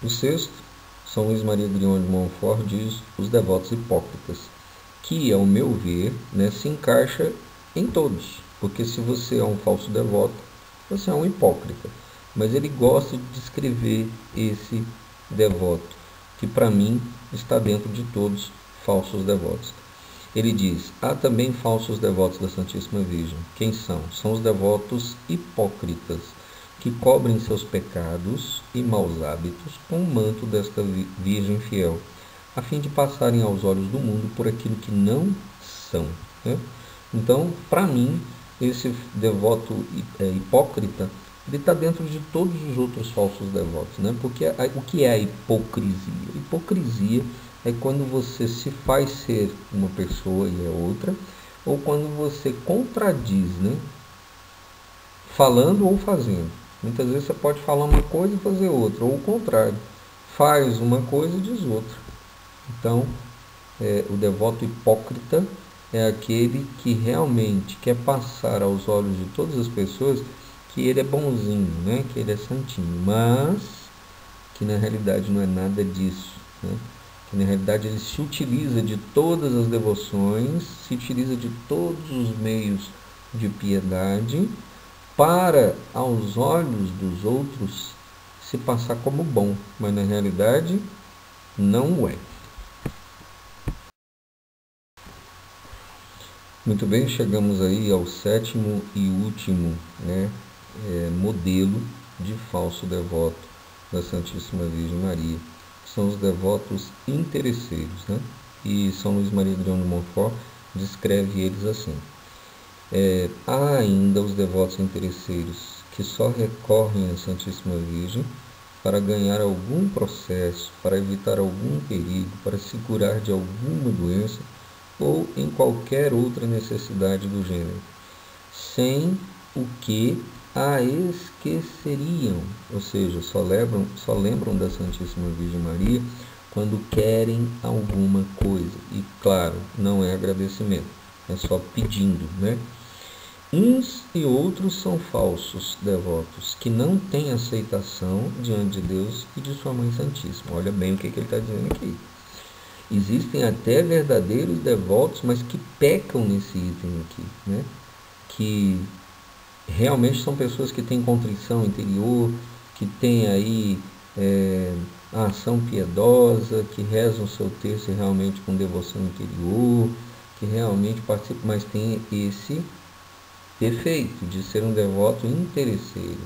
O sexto, São Luís Maria Grignon de Montfort, diz os devotos hipócritas, que, ao meu ver, né, se encaixa em todos, porque se você é um falso devoto, você é um hipócrita. Mas ele gosta de descrever esse devoto, que para mim está dentro de todos falsos devotos. Ele diz: há também falsos devotos da Santíssima Virgem. Quem são? São os devotos hipócritas, que cobrem seus pecados e maus hábitos com o manto desta Virgem fiel, a fim de passarem aos olhos do mundo por aquilo que não são, né? Então, para mim, esse devoto hipócrita, ele está dentro de todos os outros falsos devotos, né? Porque o que é a hipocrisia? A hipocrisia é quando você se faz ser uma pessoa e é outra, ou quando você contradiz, né? Falando ou fazendo. Muitas vezes você pode falar uma coisa e fazer outra, ou o contrário. Faz uma coisa e diz outra. Então, o devoto hipócrita é aquele que realmente quer passar aos olhos de todas as pessoas que ele é bonzinho, né? Que ele é santinho, mas que na realidade não é nada disso, né? Que na realidade ele se utiliza de todas as devoções, se utiliza de todos os meios de piedade para, aos olhos dos outros, se passar como bom, mas na realidade não é. Muito bem, chegamos aí ao sétimo e último, né, modelo de falso devoto da Santíssima Virgem Maria, que são os devotos interesseiros, né? E São Luís Maria Grião de Montfort descreve eles assim: há ainda os devotos interesseiros que só recorrem à Santíssima Virgem para ganhar algum processo, para evitar algum perigo, para se curar de alguma doença ou em qualquer outra necessidade do gênero, sem o que a esqueceriam, ou seja, só lembram da Santíssima Virgem Maria quando querem alguma coisa. E claro, não é agradecimento, é só pedindo, né? Uns e outros são falsos devotos, que não têm aceitação diante de Deus e de sua Mãe Santíssima. Olha bem o que ele está dizendo aqui. Existem até verdadeiros devotos, mas que pecam nesse item aqui, né? Que realmente são pessoas que têm contrição interior, que têm aí a ação piedosa, que rezam o seu texto realmente com devoção interior, que realmente participam, mas tem esse defeito de ser um devoto interesseiro,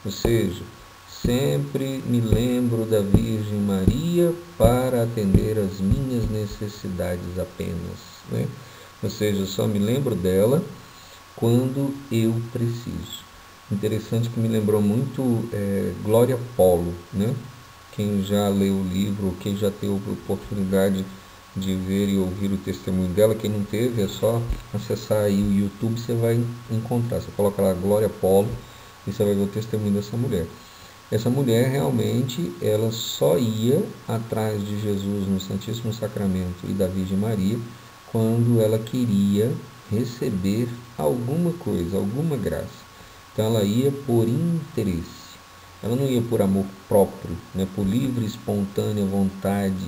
ou seja, sempre me lembro da Virgem Maria para atender às minhas necessidades apenas, né? Ou seja, só me lembro dela quando eu preciso. Interessante que me lembrou muito Glória Polo, né? Quem já leu o livro, quem já teve a oportunidade de ver e ouvir o testemunho dela, quem não teve, é só acessar aí o YouTube, você vai encontrar. Você coloca lá Glória Polo e você vai ver o testemunho dessa mulher. Essa mulher realmente, ela só ia atrás de Jesus no Santíssimo Sacramento e da Virgem Maria quando ela queria receber alguma coisa, alguma graça. Então ela ia por interesse. Ela não ia por amor próprio, né? Por livre, espontânea vontade,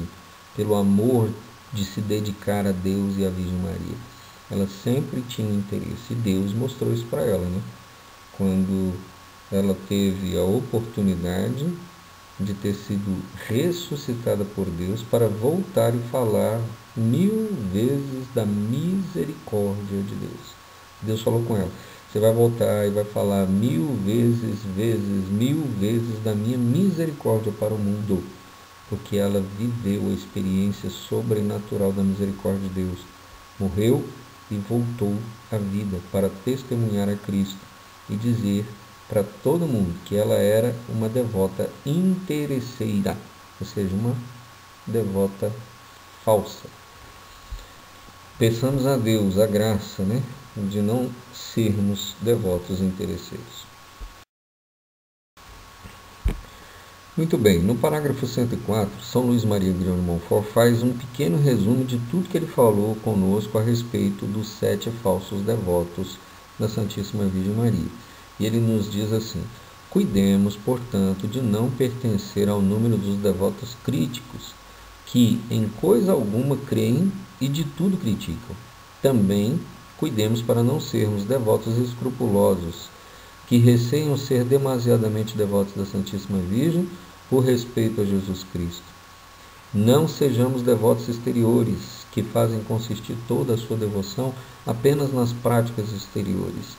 pelo amor de se dedicar a Deus e à Virgem Maria. Ela sempre tinha interesse. E Deus mostrou isso para ela, né? Quando ela teve a oportunidade de ter sido ressuscitada por Deus para voltar e falar 1000 vezes da misericórdia de Deus. Deus falou com ela: você vai voltar e vai falar 1000 vezes, 1000 vezes da minha misericórdia para o mundo, porque ela viveu a experiência sobrenatural da misericórdia de Deus. Morreu e voltou à vida para testemunhar a Cristo e dizer para todo mundo que ela era uma devota interesseira, ou seja, uma devota falsa. Peçamos a Deus a graça, né, de não sermos devotos interesseiros. Muito bem, no parágrafo 104, São Luís Maria Grião de Montfort faz um pequeno resumo de tudo que ele falou conosco a respeito dos 7 falsos devotos da Santíssima Virgem Maria. E ele nos diz assim: cuidemos, portanto, de não pertencer ao número dos devotos críticos, que em coisa alguma creem e de tudo criticam. Também cuidemos para não sermos devotos escrupulosos, que receiam ser demasiadamente devotos da Santíssima Virgem por respeito a Jesus Cristo. Não sejamos devotos exteriores, que fazem consistir toda a sua devoção apenas nas práticas exteriores.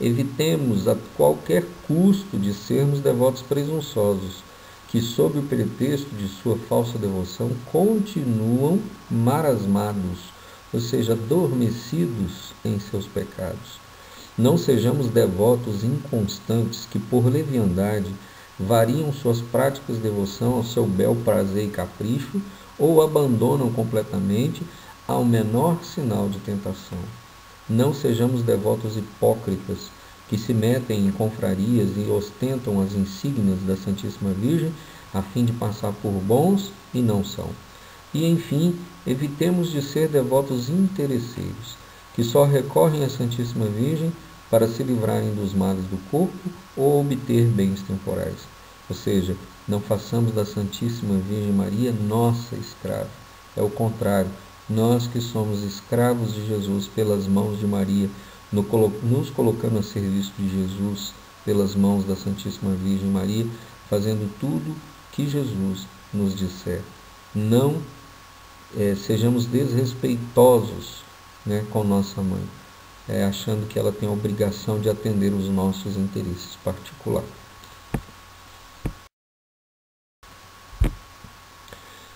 Evitemos a qualquer custo de sermos devotos presunçosos, que sob o pretexto de sua falsa devoção continuam marasmados, ou seja, adormecidos em seus pecados. Não sejamos devotos inconstantes que, por leviandade, variam suas práticas de devoção ao seu bel prazer e capricho ou abandonam completamente ao menor sinal de tentação. Não sejamos devotos hipócritas que se metem em confrarias e ostentam as insígnias da Santíssima Virgem a fim de passar por bons e não são. E, enfim, evitemos de ser devotos interesseiros, que só recorrem à Santíssima Virgem para se livrarem dos males do corpo ou obter bens temporais. Ou seja, não façamos da Santíssima Virgem Maria nossa escrava. É o contrário, nós que somos escravos de Jesus pelas mãos de Maria, nos colocando a serviço de Jesus pelas mãos da Santíssima Virgem Maria, fazendo tudo que Jesus nos disser. Não sejamos desrespeitosos, com nossa mãe, achando que ela tem a obrigação de atender os nossos interesses particulares.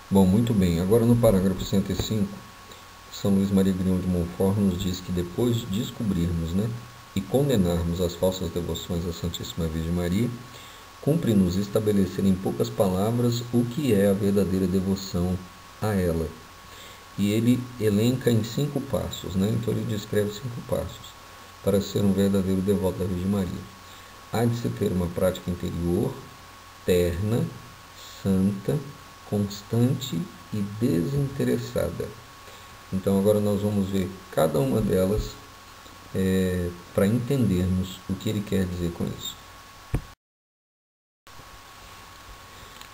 Bom, muito bem. Agora no parágrafo 105, São Luís Maria Grignion de Montfort nos diz que depois de descobrirmos e condenarmos as falsas devoções à Santíssima Virgem Maria, cumpre-nos estabelecer em poucas palavras o que é a verdadeira devoção a ela. E ele elenca em 5 passos, então ele descreve 5 passos para ser um verdadeiro devoto da Virgem Maria. Há de se ter uma prática interior, terna, santa, constante e desinteressada. Então agora nós vamos ver cada uma delas para entendermos o que ele quer dizer com isso.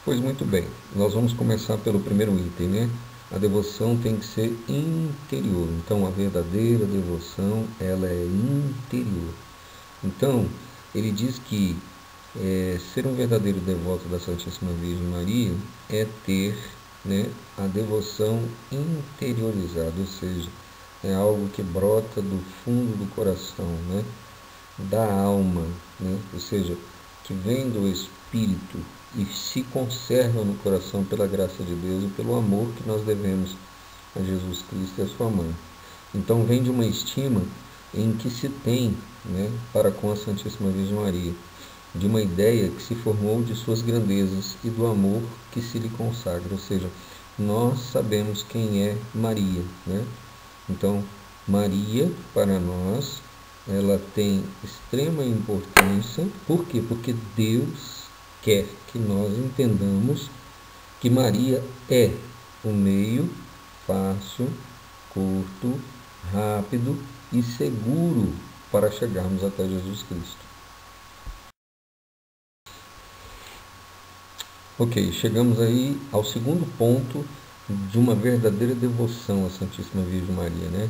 Pois muito bem, nós vamos começar pelo primeiro item, A devoção tem que ser interior. Então a verdadeira devoção, ela é interior. Então ele diz que ser um verdadeiro devoto da Santíssima Virgem Maria é ter a devoção interiorizada, ou seja, é algo que brota do fundo do coração, da alma, ou seja, que vem do Espírito e se conserva no coração pela graça de Deus e pelo amor que nós devemos a Jesus Cristo e a sua mãe. Então vem de uma estima em que se tem para com a Santíssima Virgem Maria, de uma ideia que se formou de suas grandezas e do amor que se lhe consagra, ou seja, nós sabemos quem é Maria, Então, Maria, para nós, ela tem extrema importância. Por quê? Porque Deus quer que nós entendamos que Maria é o meio fácil, curto, rápido e seguro para chegarmos até Jesus Cristo. Ok, chegamos aí ao segundo ponto de uma verdadeira devoção à Santíssima Virgem Maria,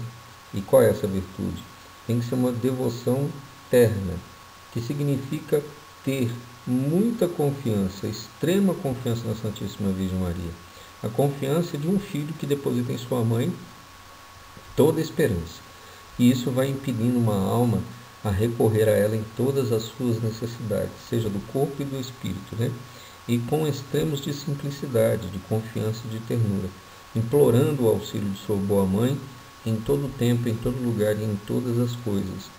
E qual é essa virtude? Tem que ser uma devoção terna, que significa ter muita confiança, extrema confiança na Santíssima Virgem Maria. A confiança de um filho que deposita em sua mãe toda a esperança. E isso vai impedindo uma alma a recorrer a ela em todas as suas necessidades, seja do corpo e do espírito, E com extremos de simplicidade, de confiança e de ternura, implorando o auxílio de sua boa mãe em todo tempo, em todo lugar e em todas as coisas,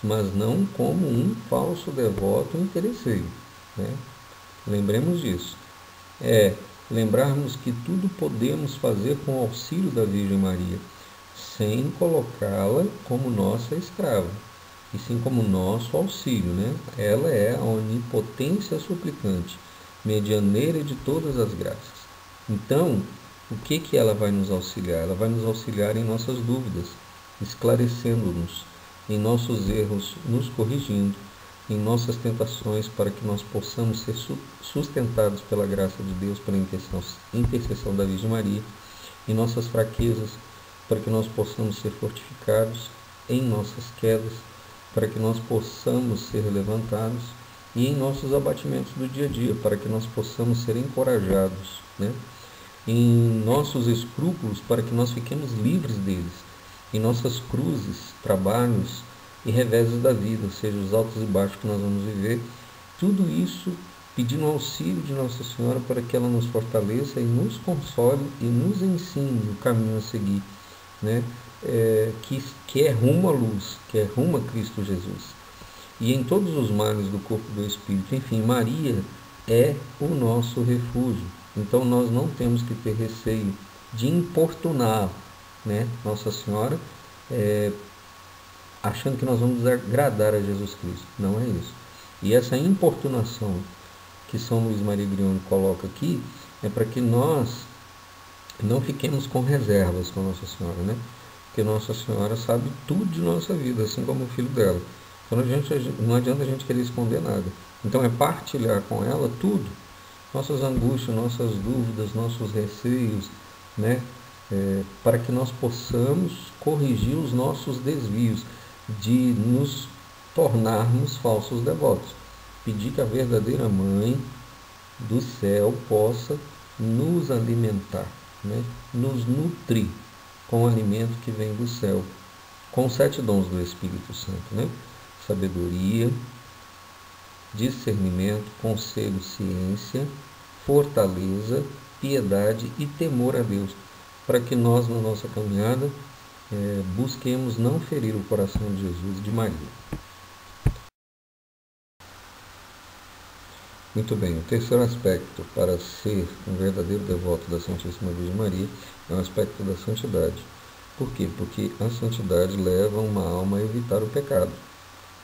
mas não como um falso devoto interesseiro. Lembremos disso. Lembrarmos que tudo podemos fazer com o auxílio da Virgem Maria, sem colocá-la como nossa escrava, e sim como nosso auxílio. Ela é a onipotência suplicante, medianeira de todas as graças. Então, o que ela vai nos auxiliar? Ela vai nos auxiliar em nossas dúvidas, esclarecendo-nos, em nossos erros, nos corrigindo, em nossas tentações, para que nós possamos ser sustentados pela graça de Deus, pela intercessão da Virgem Maria, em nossas fraquezas, para que nós possamos ser fortificados, em nossas quedas, para que nós possamos ser levantados, e em nossos abatimentos do dia a dia, para que nós possamos ser encorajados, em nossos escrúpulos para que nós fiquemos livres deles, em nossas cruzes, trabalhos e reveses da vida, seja os altos e baixos que nós vamos viver, tudo isso pedindo auxílio de Nossa Senhora para que ela nos fortaleça e nos console e nos ensine o caminho a seguir, né? Que é rumo à luz, que é rumo a Cristo Jesus. E em todos os males do corpo e do Espírito, enfim, Maria é o nosso refúgio. Então nós não temos que ter receio de importunar, né, Nossa Senhora, achando que nós vamos agradar a Jesus Cristo. Não é isso. E essa importunação que São Luís Maria Grignoni coloca aqui é para que nós não fiquemos com reservas com Nossa Senhora, né? Porque Nossa Senhora sabe tudo de nossa vida, assim como o filho dela. Então não adianta a gente querer esconder nada. Então é partilhar com ela tudo, nossas angústias, nossas dúvidas, nossos receios, né? Para que nós possamos corrigir os nossos desvios, de nos tornarmos falsos devotos. Pedir que a verdadeira Mãe do céu possa nos alimentar, né? Nos nutrir com o alimento que vem do céu, com os 7 dons do Espírito Santo, né? Sabedoria, discernimento, conselho, ciência, fortaleza, piedade e temor a Deus, para que nós, na nossa caminhada, busquemos não ferir o coração de Jesus e de Maria. Muito bem, o terceiro aspecto para ser um verdadeiro devoto da Santíssima Virgem Maria é o aspecto da santidade. Por quê? Porque a santidade leva uma alma a evitar o pecado,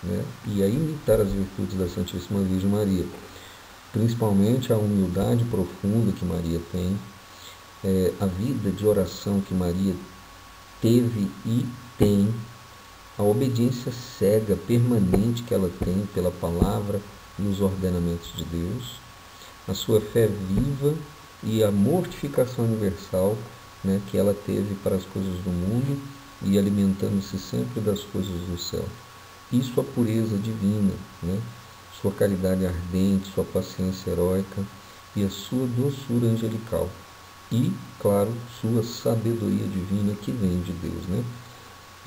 né? E a imitar as virtudes da Santíssima Virgem Maria, principalmente a humildade profunda que Maria tem, a vida de oração que Maria teve e tem, a obediência cega, permanente que ela tem pela palavra e os ordenamentos de Deus, a sua fé viva e a mortificação universal, né, que ela teve para as coisas do mundo e alimentando-se sempre das coisas do céu. Isso a pureza divina, né, sua caridade ardente, sua paciência heróica e a sua doçura angelical. E, claro, sua sabedoria divina que vem de Deus, né?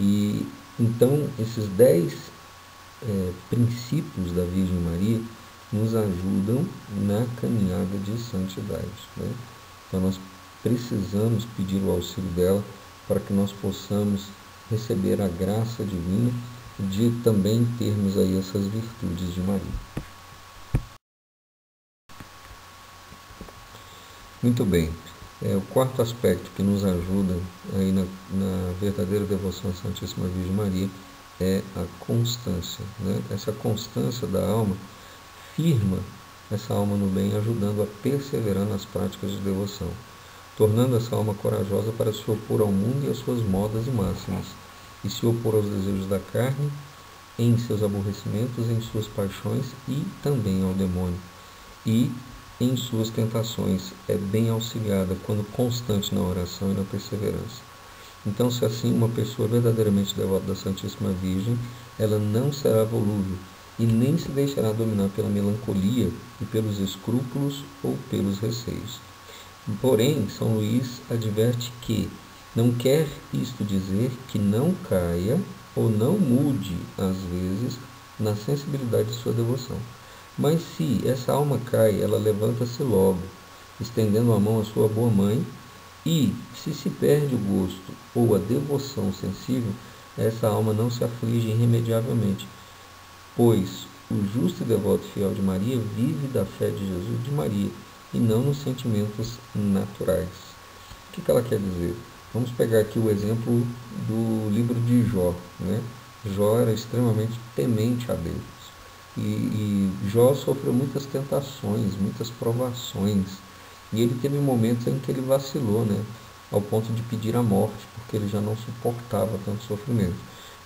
E então esses 10 princípios da Virgem Maria nos ajudam na caminhada de santidade, né? Então nós precisamos pedir o auxílio dela para que nós possamos receber a graça divina de também termos aí essas virtudes de Maria. Muito bem. O quarto aspecto que nos ajuda aí na verdadeira devoção à Santíssima Virgem Maria é a constância, né? Essa constância da alma firma essa alma no bem, ajudando a perseverar nas práticas de devoção, tornando essa alma corajosa para se opor ao mundo e às suas modas e máximas, e se opor aos desejos da carne, em seus aborrecimentos, em suas paixões e também ao demônio. E em suas tentações é bem auxiliada quando constante na oração e na perseverança. Então, se assim uma pessoa verdadeiramente devota da Santíssima Virgem, ela não será volúvel e nem se deixará dominar pela melancolia e pelos escrúpulos ou pelos receios. Porém, São Luís adverte que não quer isto dizer que não caia ou não mude, às vezes, na sensibilidade de sua devoção. Mas se essa alma cai, ela levanta-se logo, estendendo a mão à sua boa mãe, e se perde o gosto ou a devoção sensível, essa alma não se aflige irremediavelmente, pois o justo e devoto fiel de Maria vive da fé de Jesus e de Maria, e não nos sentimentos naturais. O que ela quer dizer? Vamos pegar aqui o exemplo do livro de Jó, né? Jó era extremamente temente a Deus. E Jó sofreu muitas tentações, muitas provações. E ele teve momentos em que ele vacilou, né? Ao ponto de pedir a morte, porque ele já não suportava tanto sofrimento.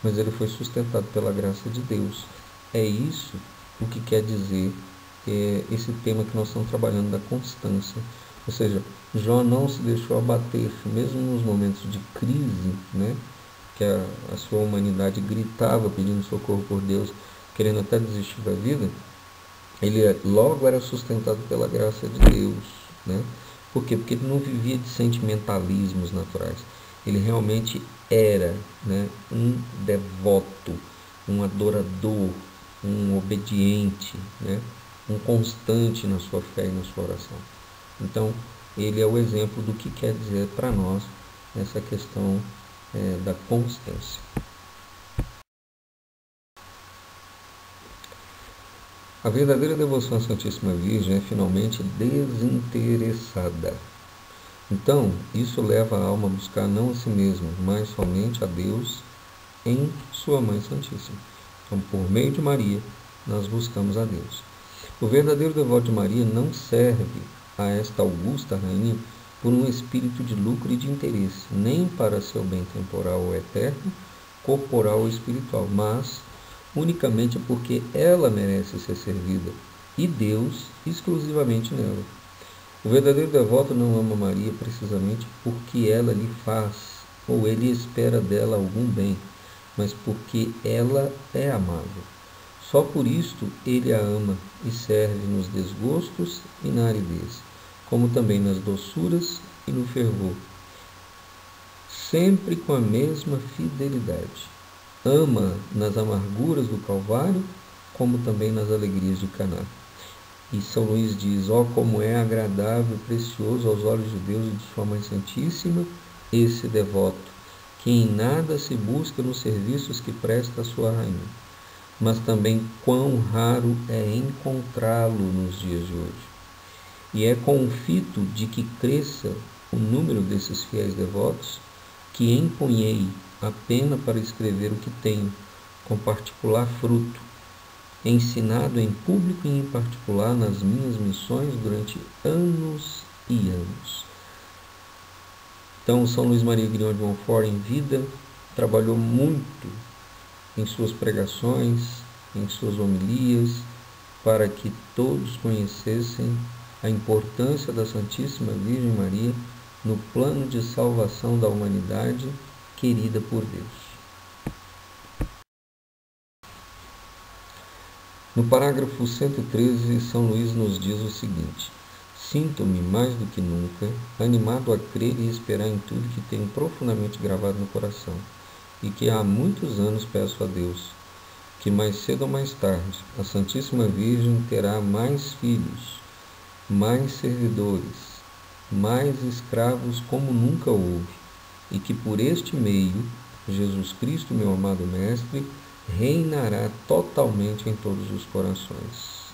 Mas ele foi sustentado pela graça de Deus. É isso o que quer dizer esse tema que nós estamos trabalhando da constância. Ou seja, Jó não se deixou abater, mesmo nos momentos de crise, né? Que a sua humanidade gritava pedindo socorro por Deus, querendo até desistir da vida, ele logo era sustentado pela graça de Deus, né? Por quê? Porque ele não vivia de sentimentalismos naturais. Ele realmente era, né, um devoto, um adorador, um obediente, né, um constante na sua fé e na sua oração. Então, ele é o exemplo do que quer dizer para nós essa questão da constância. A verdadeira devoção à Santíssima Virgem é finalmente desinteressada. Então, isso leva a alma a buscar não a si mesma, mas somente a Deus em sua Mãe Santíssima. Então, por meio de Maria, nós buscamos a Deus. O verdadeiro devoto de Maria não serve a esta augusta rainha por um espírito de lucro e de interesse, nem para seu bem temporal ou eterno, corporal ou espiritual, mas unicamente porque ela merece ser servida e Deus exclusivamente nela. O verdadeiro devoto não ama Maria precisamente porque ela lhe faz ou ele espera dela algum bem, mas porque ela é amável. Só por isto ele a ama e serve nos desgostos e na aridez, como também nas doçuras e no fervor, sempre com a mesma fidelidade. Ama nas amarguras do Calvário, como também nas alegrias de Caná. E São Luís diz: ó, como é agradável e precioso aos olhos de Deus e de sua Mãe Santíssima esse devoto, que em nada se busca nos serviços que presta a sua rainha, mas também quão raro é encontrá-lo nos dias de hoje. E é com o fito de que cresça o número desses fiéis devotos que empunhei a pena para escrever o que tenho, com particular fruto, ensinado em público e em particular nas minhas missões durante anos e anos. Então, São Luís Maria Grignion de Montfort, em vida, trabalhou muito em suas pregações, em suas homilias, para que todos conhecessem a importância da Santíssima Virgem Maria no plano de salvação da humanidade querida por Deus. No parágrafo 113, São Luís nos diz o seguinte: sinto-me mais do que nunca animado a crer e esperar em tudo que tenho profundamente gravado no coração e que há muitos anos peço a Deus, que mais cedo ou mais tarde a Santíssima Virgem terá mais filhos, mais servidores, mais escravos como nunca houve, e que por este meio Jesus Cristo, meu amado Mestre, reinará totalmente em todos os corações.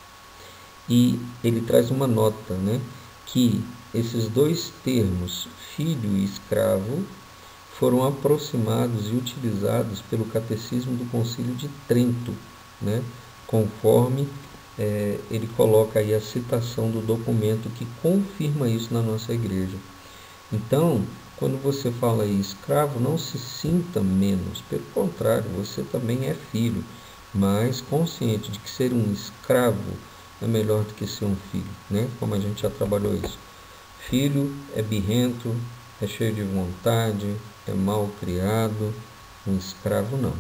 E ele traz uma nota, né, que esses dois termos, filho e escravo, foram aproximados e utilizados pelo Catecismo do Concílio de Trento, né, conforme ele coloca aí a citação do documento que confirma isso na nossa igreja. Então, quando você fala aí escravo, não se sinta menos, pelo contrário, você também é filho, mas consciente de que ser um escravo é melhor do que ser um filho, né? Como a gente já trabalhou isso. Filho é birrento, é cheio de vontade, é mal criado. Um escravo não.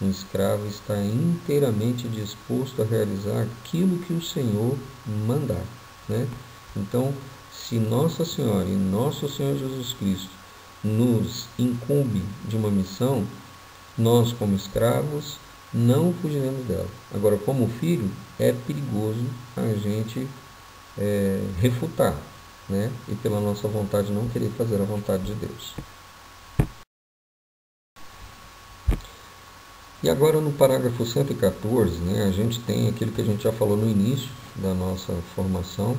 Um escravo está inteiramente disposto a realizar aquilo que o Senhor mandar, né? Então, se Nossa Senhora e Nosso Senhor Jesus Cristo nos incumbe de uma missão, nós, como escravos, não fugiremos dela. Agora, como filho, é perigoso a gente refutar, né? E pela nossa vontade não querer fazer a vontade de Deus. E agora no parágrafo 114, né, a gente tem aquilo que a gente já falou no início da nossa formação,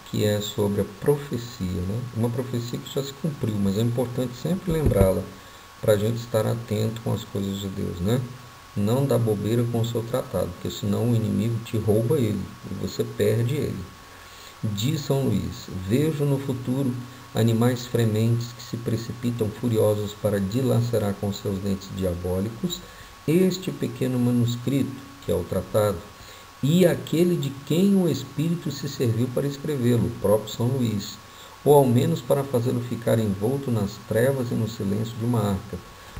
que é sobre a profecia, né? Uma profecia que já se cumpriu, mas é importante sempre lembrá-la para a gente estar atento com as coisas de Deus, né? Não dá bobeira com o seu tratado, porque senão o inimigo te rouba ele e você perde ele. Diz São Luís: vejo no futuro animais frementes que se precipitam furiosos para dilacerar com seus dentes diabólicos este pequeno manuscrito, que é o tratado, e aquele de quem o Espírito se serviu para escrevê-lo, o próprio São Luís, ou ao menos para fazê-lo ficar envolto nas trevas e no silêncio de uma arca,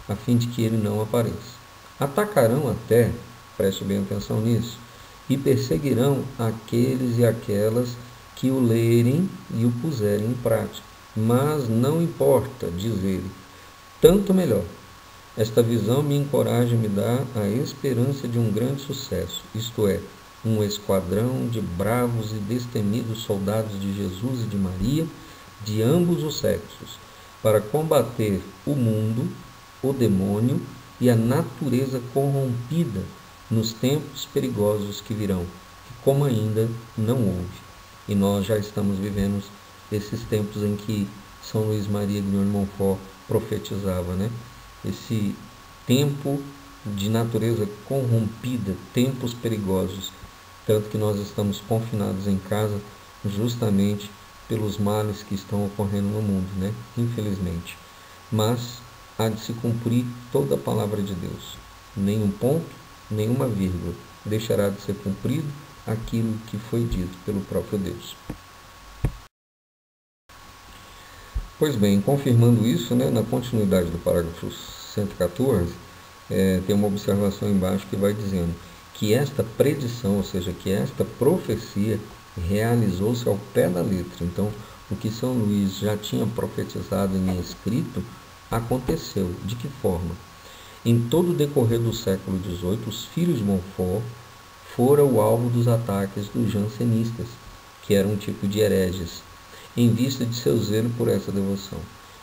a fim de que ele não apareça. Atacarão até, preste bem atenção nisso, e perseguirão aqueles e aquelas que o lerem e o puserem em prática. Mas não importa, diz ele, tanto melhor. Esta visão me encoraja e me dá a esperança de um grande sucesso, isto é, um esquadrão de bravos e destemidos soldados de Jesus e de Maria, de ambos os sexos, para combater o mundo, o demônio e a natureza corrompida nos tempos perigosos que virão, que como ainda não houve. E nós já estamos vivendo esses tempos em que São Luís Maria Grignion de Montfort profetizava, né? Esse tempo de natureza corrompida, tempos perigosos, tanto que nós estamos confinados em casa justamente pelos males que estão ocorrendo no mundo, né? Infelizmente. Mas há de se cumprir toda a palavra de Deus. Nenhum ponto, nenhuma vírgula deixará de ser cumprido aquilo que foi dito pelo próprio Deus. Pois bem, confirmando isso, né, na continuidade do parágrafo 114, tem uma observação embaixo que vai dizendo que esta predição, ou seja, que esta profecia realizou-se ao pé da letra. Então, o que São Luís já tinha profetizado em escrito aconteceu. De que forma? Em todo o decorrer do século XVIII, os filhos de Montfort foram o alvo dos ataques dos jansenistas, que eram um tipo de hereges, em vista de seu zelo por essa devoção.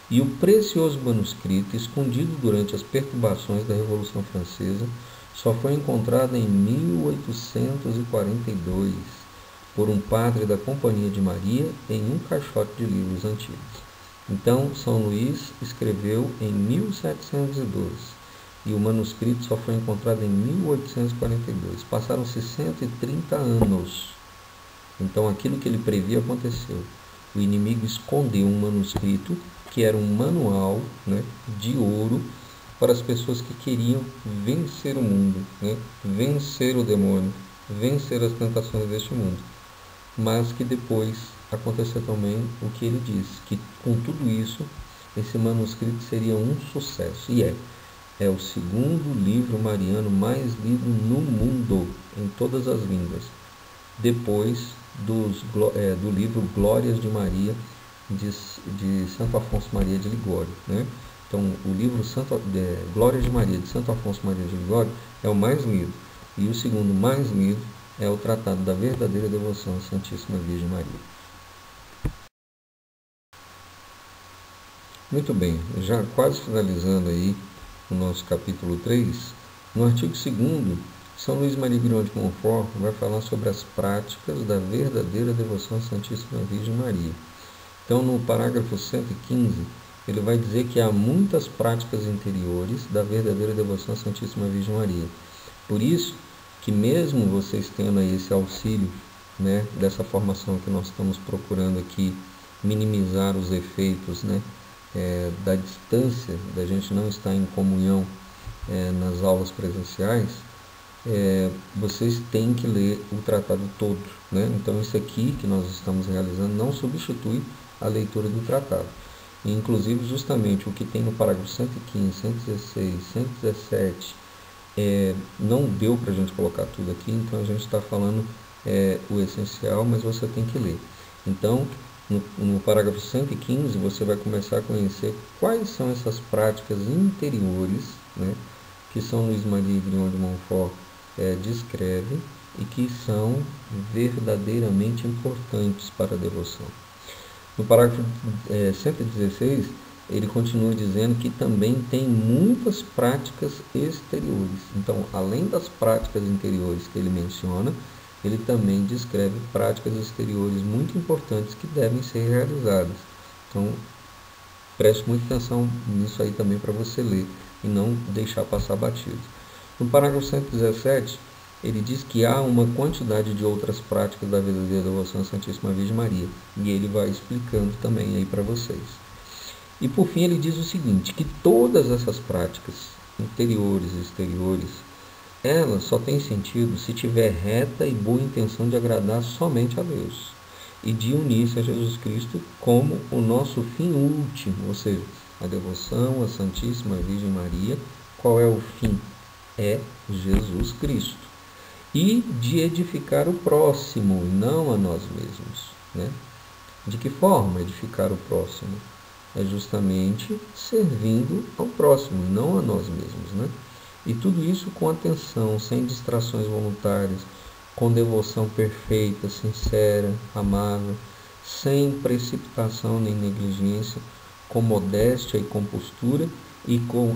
E o precioso manuscrito, escondido durante as perturbações da Revolução Francesa, só foi encontrado em 1842 por um padre da Companhia de Maria em um caixote de livros antigos. Então, São Luís escreveu em 1712 e o manuscrito só foi encontrado em 1842. Passaram-se 130 anos. Então, aquilo que ele previa aconteceu. O inimigo escondeu um manuscrito que era um manual, né, de ouro para as pessoas que queriam vencer o mundo, né, vencer o demônio, vencer as tentações deste mundo. Mas que depois aconteceu também o que ele disse, que com tudo isso, esse manuscrito seria um sucesso. E é o segundo livro mariano mais lido no mundo, em todas as línguas, depois do livro Glórias de Maria, de Santo Afonso Maria de Ligório, né? Então, o livro Glórias de Maria, de Santo Afonso Maria de Ligório, é o mais lido. E o segundo mais lido é o Tratado da Verdadeira Devoção à Santíssima Virgem Maria. Muito bem, já quase finalizando aí o nosso capítulo 3, no artigo 2º, São Luís Maria Grignion de Montfort vai falar sobre as práticas da verdadeira devoção à Santíssima Virgem Maria. Então, no parágrafo 115, ele vai dizer que há muitas práticas interiores da verdadeira devoção à Santíssima Virgem Maria. Por isso que mesmo vocês tendo aí esse auxílio, né, dessa formação que nós estamos procurando aqui, minimizar os efeitos, né, da distância, da gente não estar em comunhão nas aulas presenciais, vocês têm que ler o tratado todo, né? Então, isso aqui que nós estamos realizando não substitui a leitura do tratado. E, inclusive, justamente o que tem no parágrafo 115, 116, 117, não deu para a gente colocar tudo aqui, então a gente está falando o essencial, mas você tem que ler. Então, no parágrafo 115, você vai começar a conhecer quais são essas práticas interiores, né, que São Luís Maria Grignion de Montfort descreve e que são verdadeiramente importantes para a devoção. No parágrafo 116, ele continua dizendo que também tem muitas práticas exteriores. Então, além das práticas interiores que ele menciona, ele também descreve práticas exteriores muito importantes que devem ser realizadas. Então, preste muita atenção nisso aí também para você ler e não deixar passar batido. No parágrafo 117, ele diz que há uma quantidade de outras práticas da verdadeira devoção à Santíssima Virgem Maria, e ele vai explicando também aí para vocês. E por fim ele diz o seguinte, que todas essas práticas, interiores e exteriores, elas só têm sentido se tiver reta e boa intenção de agradar somente a Deus e de unir-se a Jesus Cristo como o nosso fim último, ou seja, a devoção à Santíssima Virgem Maria. Qual é o fim? É Jesus Cristo. E de edificar o próximo, não a nós mesmos. né? De que forma edificar o próximo? É justamente servindo ao próximo, não a nós mesmos, né? E tudo isso com atenção, sem distrações voluntárias, com devoção perfeita, sincera, amável, sem precipitação nem negligência, com modéstia e compostura e com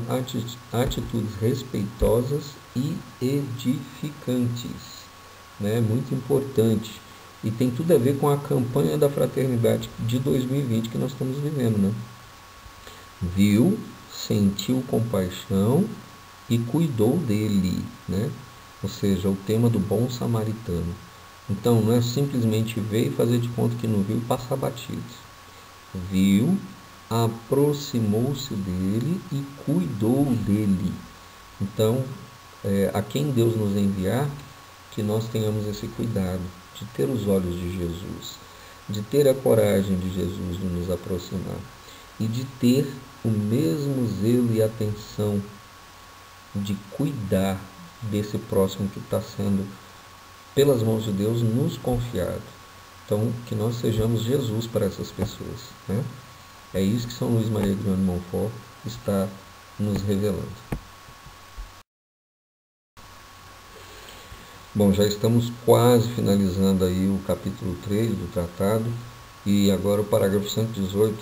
atitudes respeitosas e edificantes, né? Muito importante. E tem tudo a ver com a campanha da fraternidade de 2020 que nós estamos vivendo, né? Viu, sentiu compaixão e cuidou dele, né? Ou seja, o tema do bom samaritano. Então, não é simplesmente ver e fazer de conta que não viu e passar batido. Viu, aproximou-se dele e cuidou dele. Então, a quem Deus nos enviar, que nós tenhamos esse cuidado de ter os olhos de Jesus, de ter a coragem de Jesus de nos aproximar e de ter o mesmo zelo e atenção de cuidar desse próximo que está sendo, pelas mãos de Deus, nos confiado. Então, que nós sejamos Jesus para essas pessoas, né? É isso que São Luís Maria Grignoni de Montfort está nos revelando. Bom, já estamos quase finalizando aí o capítulo 3 do tratado, e agora o parágrafo 118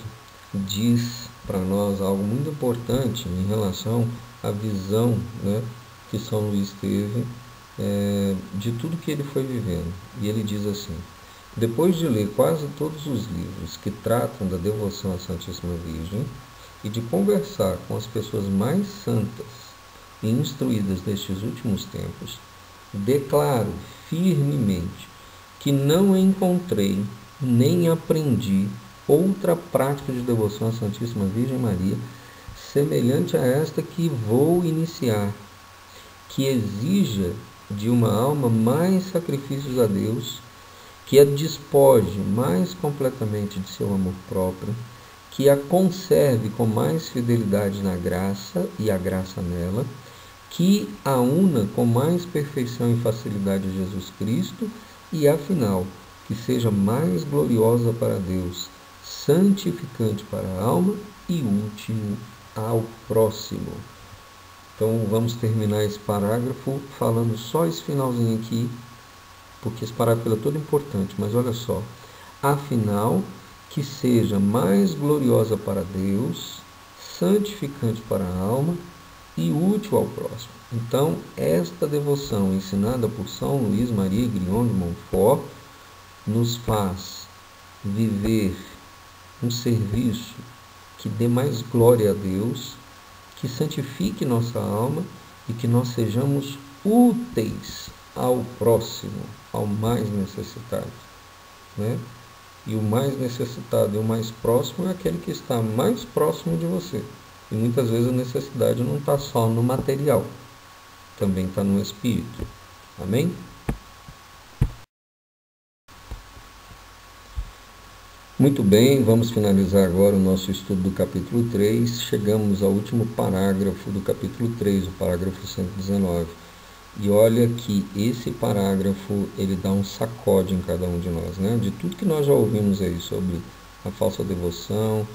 diz para nós algo muito importante em relação à visão, né, que São Luís teve de tudo que ele foi vivendo. E ele diz assim: depois de ler quase todos os livros que tratam da devoção à Santíssima Virgem e de conversar com as pessoas mais santas e instruídas destes últimos tempos, declaro firmemente que não encontrei nem aprendi outra prática de devoção à Santíssima Virgem Maria semelhante a esta que vou iniciar, que exija de uma alma mais sacrifícios a Deus, que a despoje mais completamente de seu amor próprio, que a conserve com mais fidelidade na graça e a graça nela, que a una com mais perfeição e facilidade a Jesus Cristo e, afinal, que seja mais gloriosa para Deus, santificante para a alma e útil ao próximo. Então vamos terminar esse parágrafo falando só esse finalzinho aqui, porque esse parágrafo é todo importante, mas olha só: afinal, que seja mais gloriosa para Deus, santificante para a alma e útil ao próximo. Então, esta devoção ensinada por São Luís Maria Grignoni de Montfort nos faz viver um serviço que dê mais glória a Deus, que santifique nossa alma e que nós sejamos úteis ao próximo, ao mais necessitado, né? E o mais necessitado e o mais próximo é aquele que está mais próximo de você. E muitas vezes a necessidade não está só no material, também está no espírito. Amém? Muito bem, vamos finalizar agora o nosso estudo do capítulo 3. Chegamos ao último parágrafo do capítulo 3, o parágrafo 119. E olha que esse parágrafo, ele dá um sacode em cada um de nós, né? De tudo que nós já ouvimos aí sobre a falsa devoção,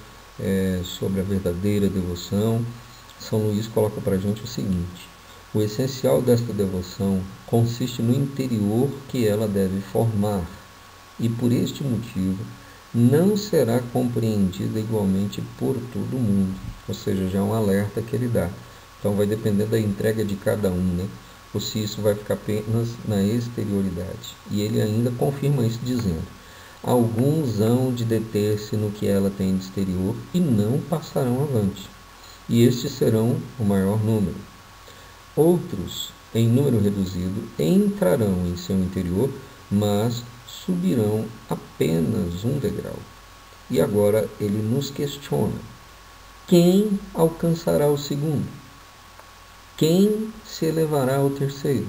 sobre a verdadeira devoção, São Luís coloca para a gente o seguinte: o essencial desta devoção consiste no interior que ela deve formar, e por este motivo não será compreendida igualmente por todo mundo. Ou seja, já é um alerta que ele dá. Então vai depender da entrega de cada um, né? Ou se isso vai ficar apenas na exterioridade. E ele ainda confirma isso dizendo: alguns hão de deter-se no que ela tem de exterior e não passarão avante, e estes serão o maior número. Outros, em número reduzido, entrarão em seu interior, mas subirão apenas um degrau. E agora ele nos questiona: quem alcançará o segundo? Quem se elevará ao terceiro?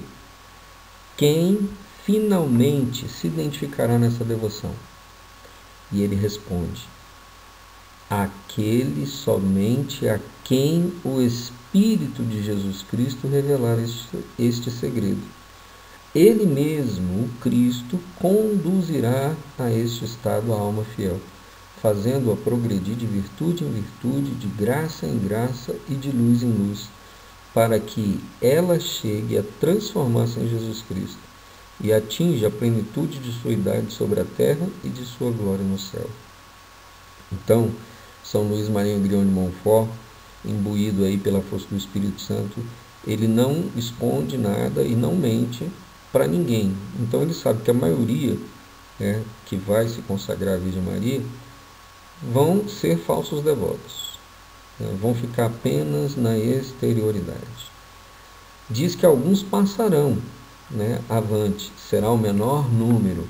Quem finalmente se identificará nessa devoção? E ele responde: aquele somente a quem o Espírito de Jesus Cristo revelar este segredo, Ele mesmo, o Cristo, conduzirá a este estado a alma fiel, fazendo-a progredir de virtude em virtude, de graça em graça e de luz em luz, para que ela chegue a transformar-se em Jesus Cristo e atinja a plenitude de sua idade sobre a terra e de sua glória no céu. Então, São Luís Marinho Grião de Montfort, imbuído aí pela força do Espírito Santo, ele não esconde nada e não mente para ninguém. Então ele sabe que a maioria, que vai se consagrar à Virgem Maria vão ser falsos devotos, vão ficar apenas na exterioridade. Diz que alguns passarão, avante, será o menor número,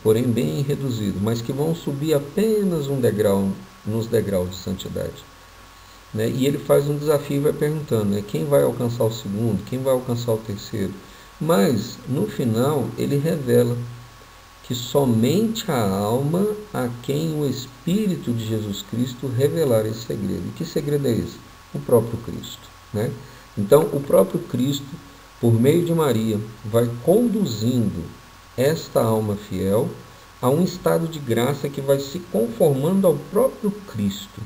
porém bem reduzido, mas que vão subir apenas um degrau nos degraus de santidade. E ele faz um desafio e vai perguntando, quem vai alcançar o segundo, quem vai alcançar o terceiro. Mas, no final, ele revela que somente a alma a quem o Espírito de Jesus Cristo revelar esse segredo. E que segredo é esse? O próprio Cristo. Então, o próprio Cristo, por meio de Maria, vai conduzindo esta alma fiel a um estado de graça que vai se conformando ao próprio Cristo.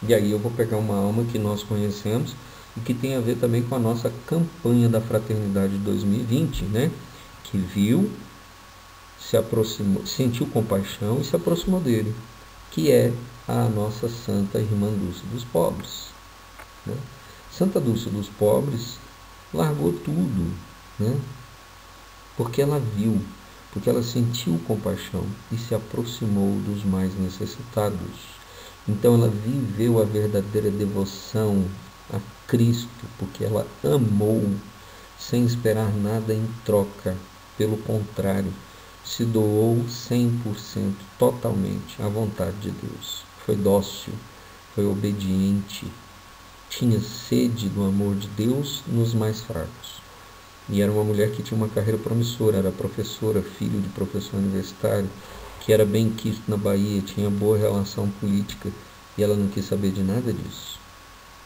E aí eu vou pegar uma alma que nós conhecemos e que tem a ver também com a nossa campanha da Fraternidade 2020, que viu, se aproximou, sentiu compaixão e se aproximou dele, que é a nossa Santa Irmã Dulce dos Pobres. Santa Dulce dos Pobres largou tudo, porque ela viu, porque ela sentiu compaixão e se aproximou dos mais necessitados. Então ela viveu a verdadeira devoção a Cristo, porque ela amou sem esperar nada em troca. Pelo contrário, se doou 100%, totalmente à vontade de Deus. Foi dócil, foi obediente, tinha sede do amor de Deus nos mais fracos. E era uma mulher que tinha uma carreira promissora, era professora, filho de professor universitário, que era bem quisto na Bahia, tinha boa relação política, e ela não quis saber de nada disso.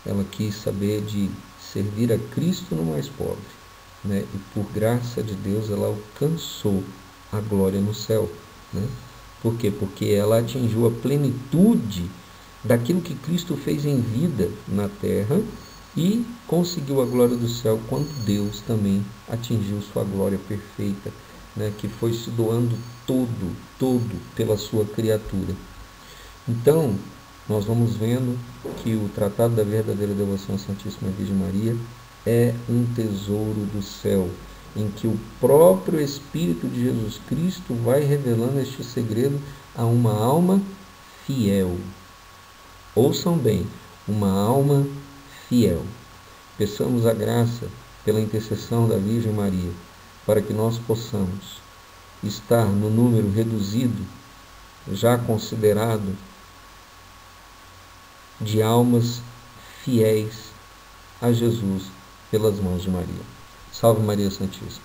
Ela quis saber de servir a Cristo no mais pobre, e por graça de Deus ela alcançou a glória no céu. Por quê? Porque ela atingiu a plenitude daquilo que Cristo fez em vida na terra e conseguiu a glória do céu quando Deus também atingiu sua glória perfeita, que foi se doando todo pela sua criatura. Então, nós vamos vendo que o Tratado da Verdadeira Devoção à Santíssima Virgem Maria é um tesouro do céu, em que o próprio Espírito de Jesus Cristo vai revelando este segredo a uma alma fiel. Ouçam bem, uma alma fiel. Peçamos a graça pela intercessão da Virgem Maria, para que nós possamos estar no número reduzido, já considerado, de almas fiéis a Jesus pelas mãos de Maria. Salve Maria Santíssima.